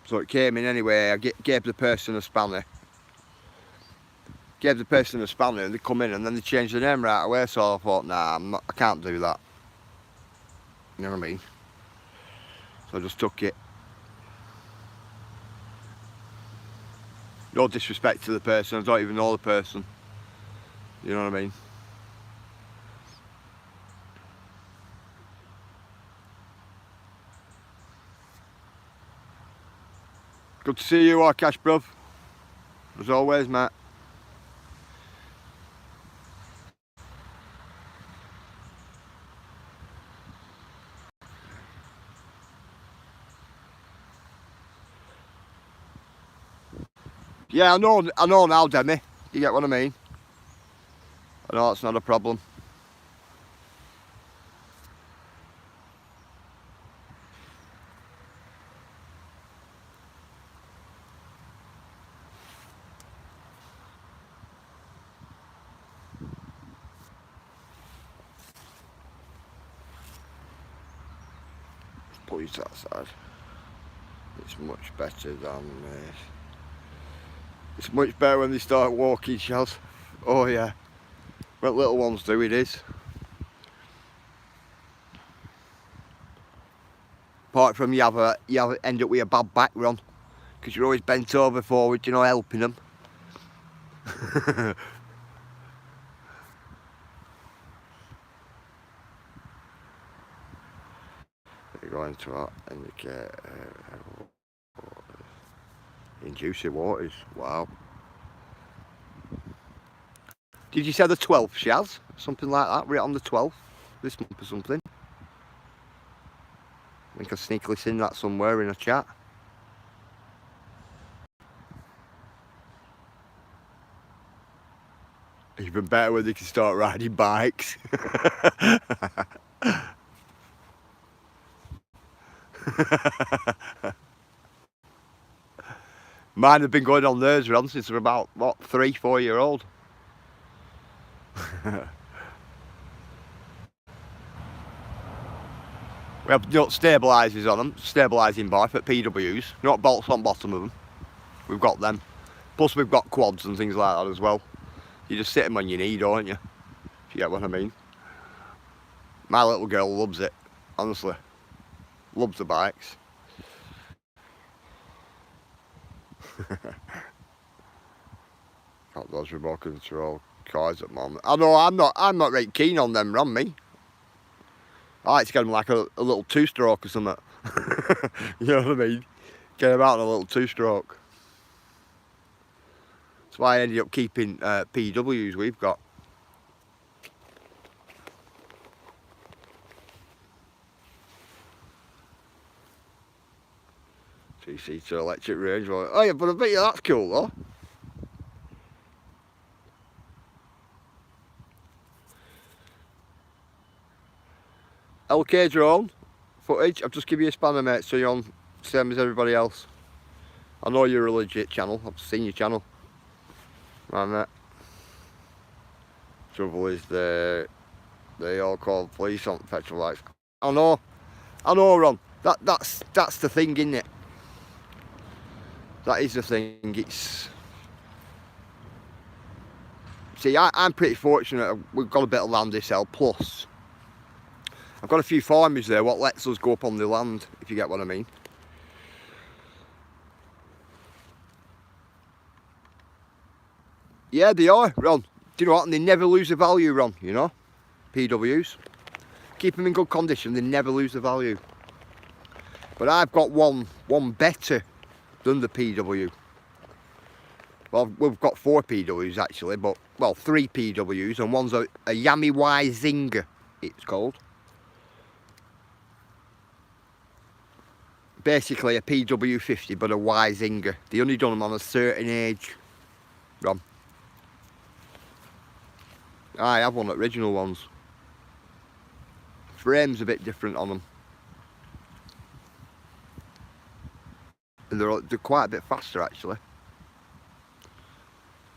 So it came in anyway. I gave the person a spanner. Gave the person a spanner and they come in and then they changed the name right away. So I thought, nah, I can't do that. You know what I mean? So I just took it. No disrespect to the person, I don't even know the person. You know what I mean? Good to see you, Cash bruv. As always, mate. Yeah, I know now, Demi. You get what I mean? I know it's not a problem. Put it outside. It's much better than this. It's much better when they start walking, Shaz. Oh yeah. When little ones do, it is. Apart from you end up with a bad back run, because you're always bent over forward, you know, helping them. You're going to that indicate in juicy waters. Wow. Did you say the 12th, Shaz? Something like that? We're on the 12th this month or something. I think I sneakily seen that somewhere in a chat. Even better when they can start riding bikes. Mine have been going on theirs run since they're about, what, 3-4 year old. We have stabilisers on them, stabilising bar for PWs, not bolts on bottom of them. We've got them. Plus we've got quads and things like that as well. You just sit them on your knee, don't you? If you get what I mean. My little girl loves it, honestly. Loves the bikes. Got those remote control cars at the moment. I know I'm not very keen on them, run me. I like to get them like a little 2-stroke or something. You know what I mean? Get them out in a little 2-stroke. That's why I ended up keeping PWs we've got. Two-seater electric Range Rover. Oh yeah, but I bet you that's cool though. LK drone footage. I've just given you a spanner, mate, so you're on same as everybody else. I know you're a legit channel. I've seen your channel. Right, mate. Trouble is they all call police on petrol lights. I know, Ron. That's the thing, isn't it? That is the thing. It's see, I'm pretty fortunate. We've got a bit of land to sell. Plus, I've got a few farmers there. What lets us go up on the land, if you get what I mean. Yeah, they are, Ron. Do you know what? And they never lose the value, Ron. You know, PWs. Keep them in good condition. They never lose the value. But I've got one better than the PW. Well, we've got 4 PWs actually, but, well, 3 PWs, and one's a Yami Y Zinger, it's called. Basically a PW50, but a Y Zinger. They only done them on a certain age. Ron. I have one of the original ones. Frame's a bit different on them. And they're quite a bit faster actually.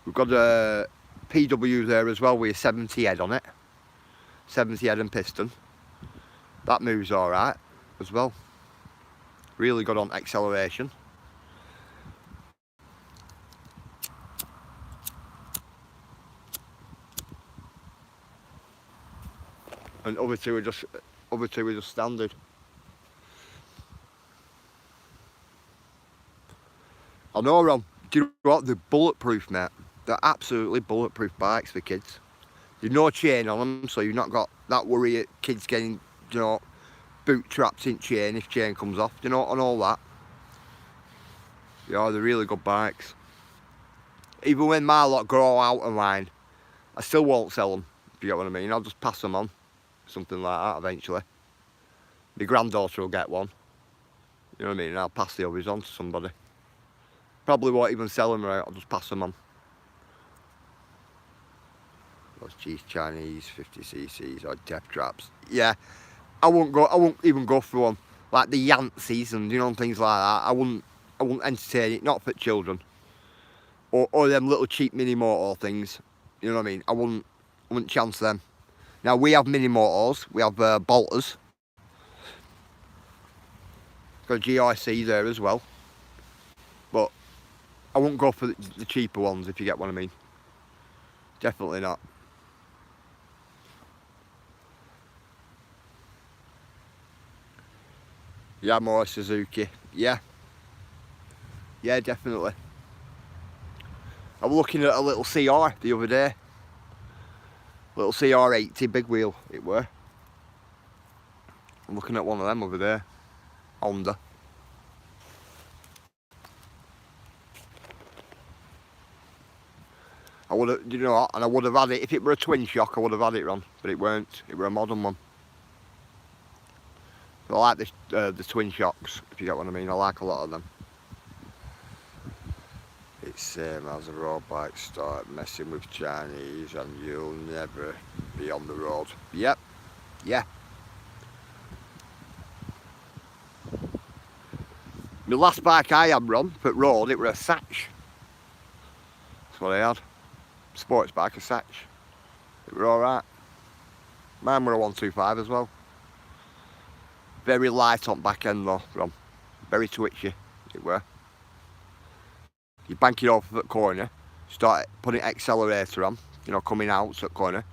We've got a PW there as well with a 70 head on it. 70 head and piston. That moves alright as well. Really good on acceleration. And other two are just standard. I know, Ron. Do you know what? They're bulletproof, mate. They're absolutely bulletproof bikes for kids. There's no chain on them, so you've not got that worry of kids getting, you know, boot trapped in chain if chain comes off, you know, and all that. Yeah, they're really good bikes. Even when my lot grow out of mine, I still won't sell them, if you get what I mean. I'll just pass them on, something like that eventually. My granddaughter will get one, you know what I mean, and I'll pass the others on to somebody. Probably won't even sell them, right? I'll just pass them on. Those cheese Chinese 50cc's or death traps. Yeah, I won't even go for one. Like the Yanceys and, you know, things like that. I wouldn't entertain it, not for children. Or them little cheap mini motor things. You know what I mean? I wouldn't chance them. Now we have mini motors, we have bolters. Got GIC there as well. But I wouldn't go for the cheaper ones, if you get what I mean. Definitely not. Yeah, more Suzuki. Yeah. Yeah, definitely. I was looking at a little CR the other day. Little CR80 big wheel, it were. I'm looking at one of them over there. Honda. I would have, you know what, and I would have had it, if it were a twin shock, I would have had it, Ron, but it weren't. It were a modern one. I like this, the twin shocks, if you get what I mean. I like a lot of them. It's same as a road bike. Start messing with Chinese and you'll never be on the road. Yep. Yeah. My last bike I had, Ron, for road, it were a Satch. That's what I had. Sports bike, a Satch. It were alright. Mine were a 125 as well. Very light on back end though, Ron. Very twitchy, it were. You bank it off at the corner, start putting accelerator on, you know, coming out at the corner.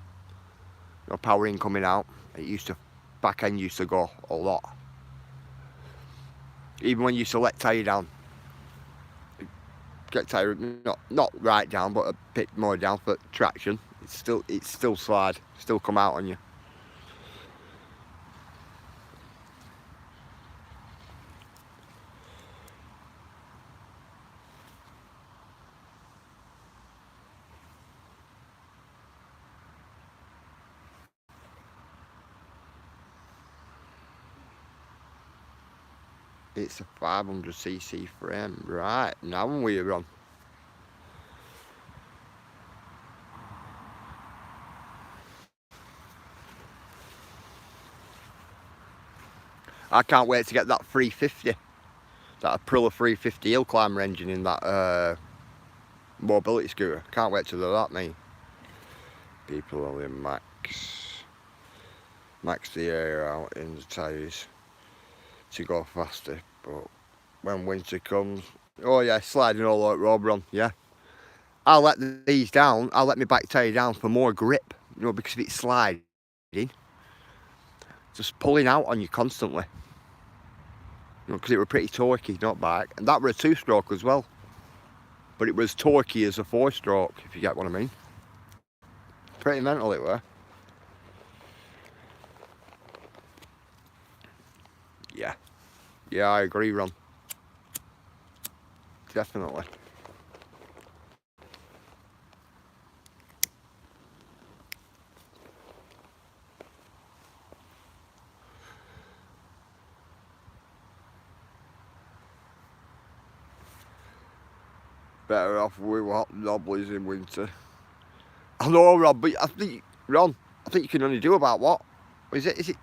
You know, powering coming out. It used to, back end used to go a lot. Even when you used to let tyre down. Get tyre, not right down, but a bit more down for traction. It's still slide, still come out on you. It's a 500cc frame, right? Now we're on. I can't wait to get that 350, that Aprilia 350 hill climber engine in that mobility scooter. Can't wait to do that, mate. People only max the air out in the tyres to go faster, but when winter comes, oh yeah, sliding all over road run, yeah. I'll let these down, I'll let my back tyre down for more grip, you know, because if it's sliding, just pulling out on you constantly. You know, because it were pretty torquey, not bike, and that were a 2-stroke as well. But it was torquey as a 4-stroke, if you get what I mean. Pretty mental it were. Yeah. Yeah, I agree, Ron. Definitely. Better off with hot knobblies in winter. I know, Ron, but I think, Ron, I think you can only do about what? Is it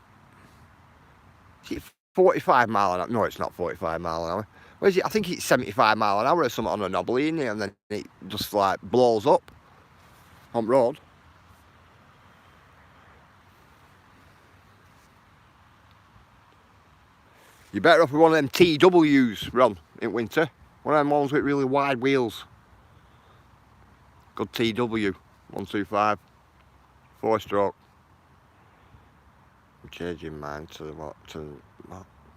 45 mile an hour? No, it's not 45 mile an hour. What is it? I think it's 75 mile an hour or something on a knobbly, isn't it? And then it just like blows up on road. You're better off with one of them TWs, Ron, in winter. One of them ones with really wide wheels. Good TW, 125, 4-stroke. I'm changing mine to what? To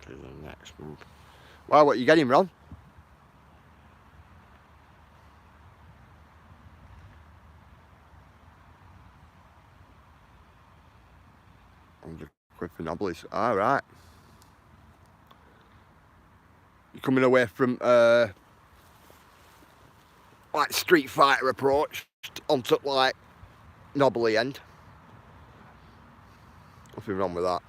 the next month. Wow, what are you getting, Ron? £100 for knobblies. All right. You're coming away from like Street Fighter approach onto like knobbly end. Nothing wrong with that.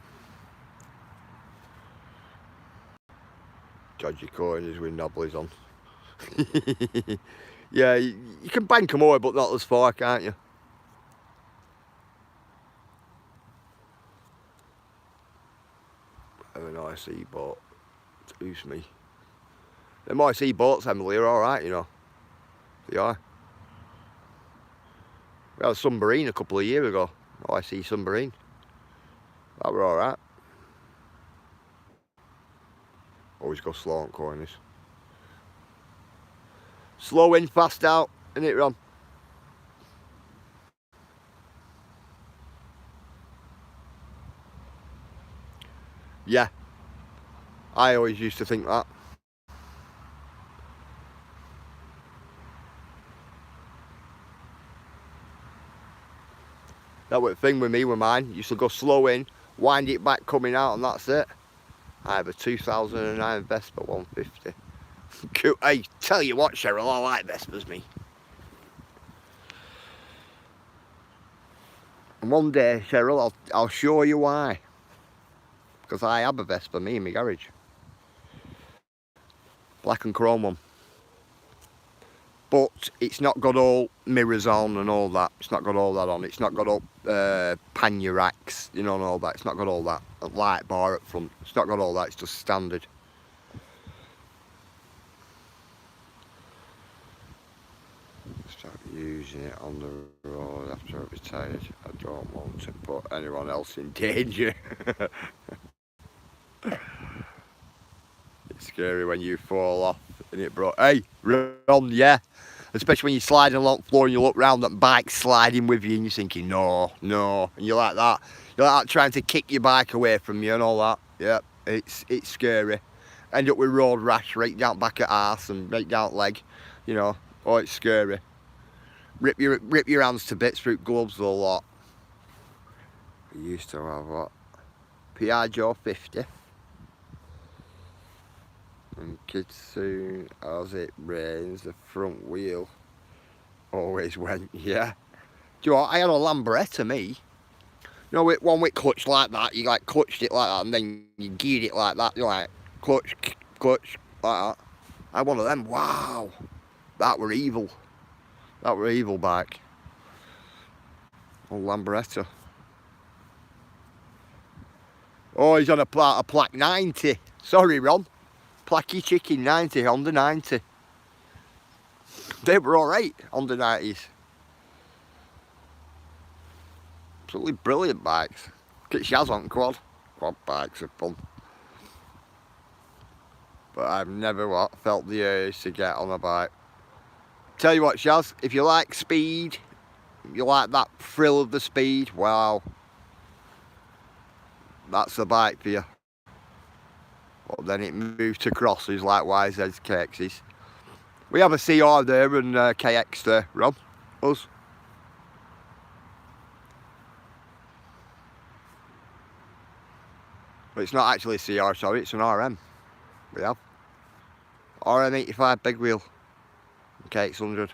Dodgy corners with knobblies on. Yeah, you can bank them away, but not as far, can't you? Have an IC boat. Excuse me. Them IC boats, Emily, are alright, you know. They are. We had a submarine a couple of years ago. IC submarine. That were alright. Always go slow on corners. Slow in, fast out, isn't it, Ron? Yeah. I always used to think that. That was the thing with me, with mine. Used to go slow in, wind it back coming out, and that's it. I have a 2009 Vespa 150. Cool. Hey, tell you what, Cheryl, I like Vespas, me. And one day, Cheryl, I'll show you why. Because I have a Vespa, me, in my garage. Black and chrome one. But it's not got all mirrors on and all that. It's not got all that on. It's not got all pannier racks, you know, and all that. It's not got all that. A light bar up front. It's not got all that. It's just standard. Start using it on the road after I retired. I don't want to put anyone else in danger. It's scary when you fall off and it broke. Hey, Ron, yeah. Especially when you're sliding along the floor and you look round, that bike sliding with you and you're thinking, no, no. And you're like that. You're like that trying to kick your bike away from you and all that. Yeah, it's scary. End up with road rash right down back at arse and right down leg. You know, oh, it's scary. Rip your hands to bits through gloves a lot. We used to have what? Piaggio 50. And kids soon as it rains, the front wheel always went, yeah. Do you know what? I had a Lambretta, me. You know, with one with clutch like that, you like clutched it like that and then you geared it like that. You're like, clutch, clutch, like that. I had one of them, wow. That were evil. That were evil bike. Old Lambretta. Oh, he's on a plaque 90. Sorry, Ron. Placky Chicken 90, Honda 90. They were alright, Honda 90s. Absolutely brilliant bikes. Get Shaz on quad. Quad bikes are fun. But I've never felt the urge to get on a bike. Tell you what, Shaz, if you like speed, you like that thrill of the speed, wow. That's the bike for you. But then it moved to crosses like YZ's KX's. We have a CR there and KX there, Rob. Us. But it's not actually a CR, sorry, it's an RM. We have. RM85 big wheel. KX100.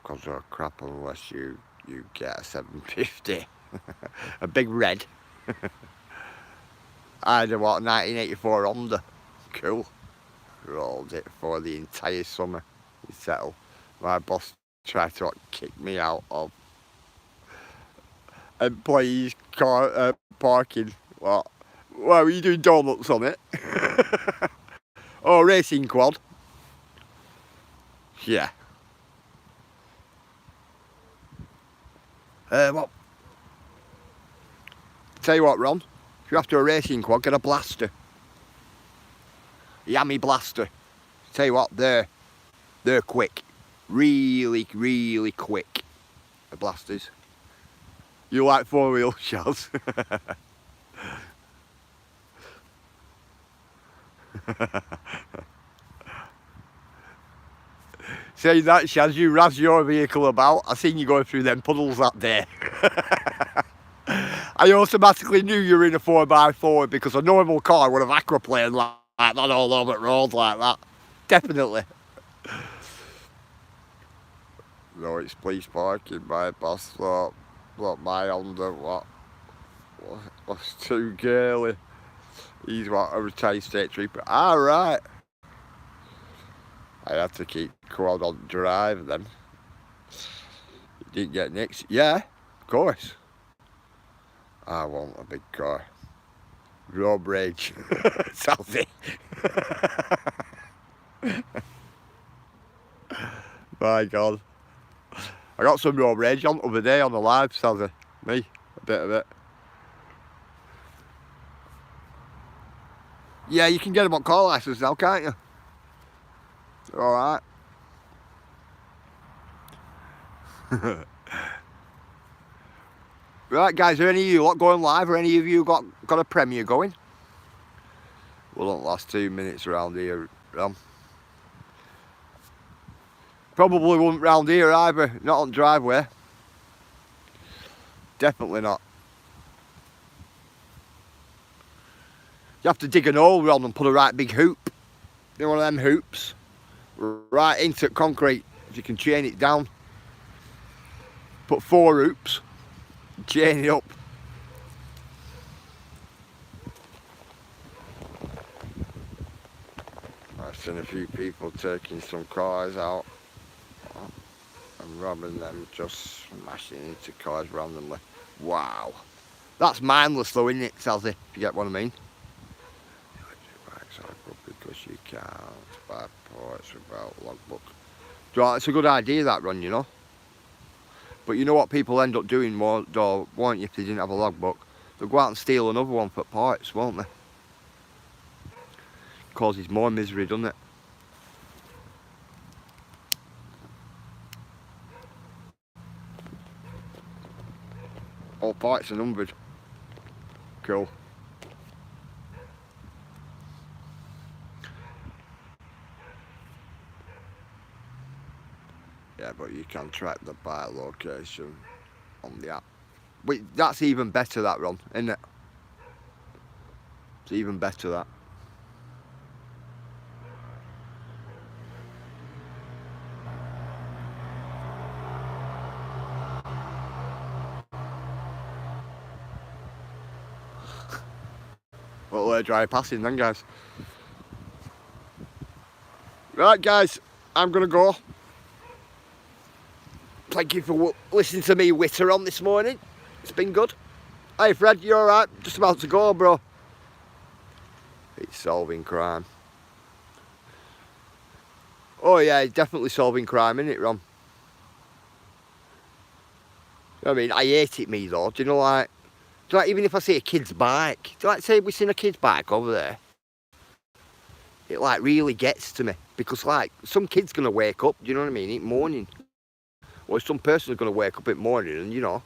Because they're crap unless you get a 750. A big red. I had a 1984 Honda. Cool. Rolled it for the entire summer. We settled. My boss tried to kick me out of employees' car parking. What? Why were you doing donuts on it? Oh, racing quad. Yeah. What? Tell you what, Ron. If you're after a racing quad, get a blaster. Yummy blaster. Tell you what, they're quick. Really, really quick. The blasters. You like 4-wheel shells? Saying that, Shaz, you razz your vehicle about. I seen you going through them puddles that day. I automatically knew you were in a 4x4 because a normal car would have aquaplaned like that all over the road like that. Definitely. No, it's police parking. My boss thought, what my Honda, what's too girly. He's what, a retired state trooper. Alright. I had to keep quad on drive then. You didn't get nicked. Yeah, of course. I want a big car. Road rage. Salty. My God. I got some road rage on the other day on the live, Salty. Me, a bit of it. Yeah, you can get them on car license now, can't you? Alright. Right, guys, are any of you lot going live, or any of you got a premiere going? Well, don't last 2 minutes around here. Probably won't round here either, not on driveway. Definitely not. You have to dig an hole around and put a right big hoop. You know, one of them hoops. Right into concrete, if you can chain it down. Put 4 hoops. Chain it up. I've seen a few people taking some cars out and robbing them, just smashing into cars randomly. Wow. That's mindless though, isn't it, Salzy, if you get what I mean? Because you can't buy parts without logbook. It's a good idea, that run, you know. But you know what people end up doing more, though, won't you, if they didn't have a logbook? They'll go out and steal another one for parts, won't they? Causes more misery, doesn't it? All parts are numbered. Cool. Yeah, but you can track the bike location on the app. But that's even better, that, Ron, isn't it? It's even better, that. Well, they're dry passing then, guys. Right, guys, I'm going to go. Thank you for listening to me witter on this morning. It's been good. Hey, Fred, you alright? Just about to go, bro. It's solving crime. Oh, yeah, it's definitely solving crime, isn't it, Ron? You know what I mean? I hate it, me, though. Do you know, like even if I see a kid's bike, do you like say we've seen a kid's bike over there? It, like, really gets to me. Because, like, some kid's going to wake up, do you know what I mean, in the morning. Or some person's going to wake up in the morning and, you know,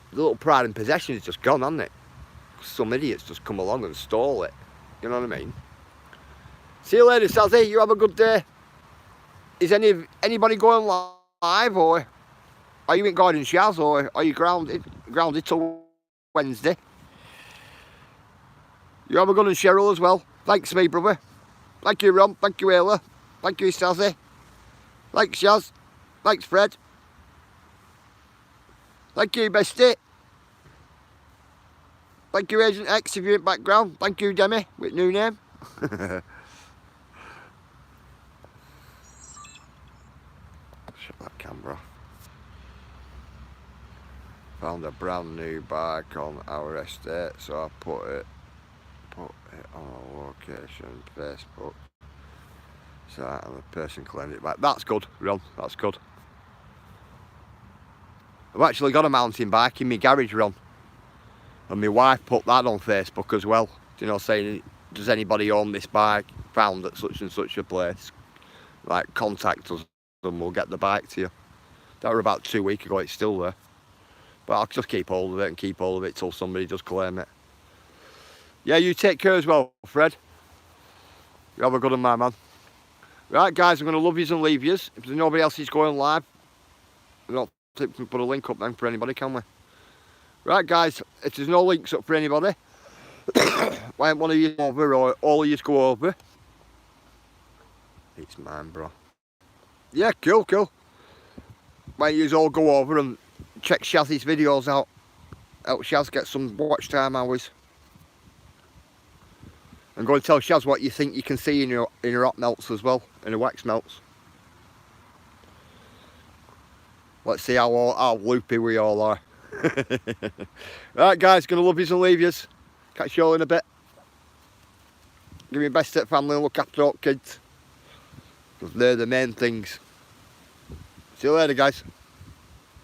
the little pride and possession is just gone, hasn't it? Some idiots just come along and stole it. You know what I mean? See you later, Sazzy. You have a good day. Is anybody going live, or are you in Gordon Shaz, or are you grounded till Wednesday? You have a good one, Cheryl, as well. Thanks, me, brother. Thank you, Ron. Thank you, Ayla. Thank you, Sazzy. Thanks, Shaz. Thanks, Fred. Thank you, Bestie. Thank you, Agent X, if you're in background. Thank you, Demi, with new name. Shut that camera. Found a brand new bike on our estate, so I put it on a location, Facebook. So, and the person claimed it back. That's good, Ron. That's good. I've actually got a mountain bike in my garage, Ron. And my wife put that on Facebook as well. Do you know, saying does anybody own this bike found at such and such a place, like contact us and we'll get the bike to you. That were about 2 weeks ago, it's still there. But I'll just keep hold of it and keep hold of it till somebody does claim it. Yeah, you take care as well, Fred. You have a good one, my man. Right, guys, I'm going to love yous and leave yous. If there's nobody else who's going live, I don't think we can put a link up then for anybody, can we? Right, guys, if there's no links up for anybody, why don't one of you go over or all of you go over? It's mine, bro. Yeah, cool, cool. Why don't you all go over and check Shazzy's videos out. Help Shaz get some watch time hours. And go and tell Shaz what you think you can see in your hot melts as well, in the wax melts. Let's see how loopy we all are. Right, guys, gonna love yous and leave yous. Catch you all in a bit. Give me your best to the family and look after all kids, because they're the main things. See you later, guys.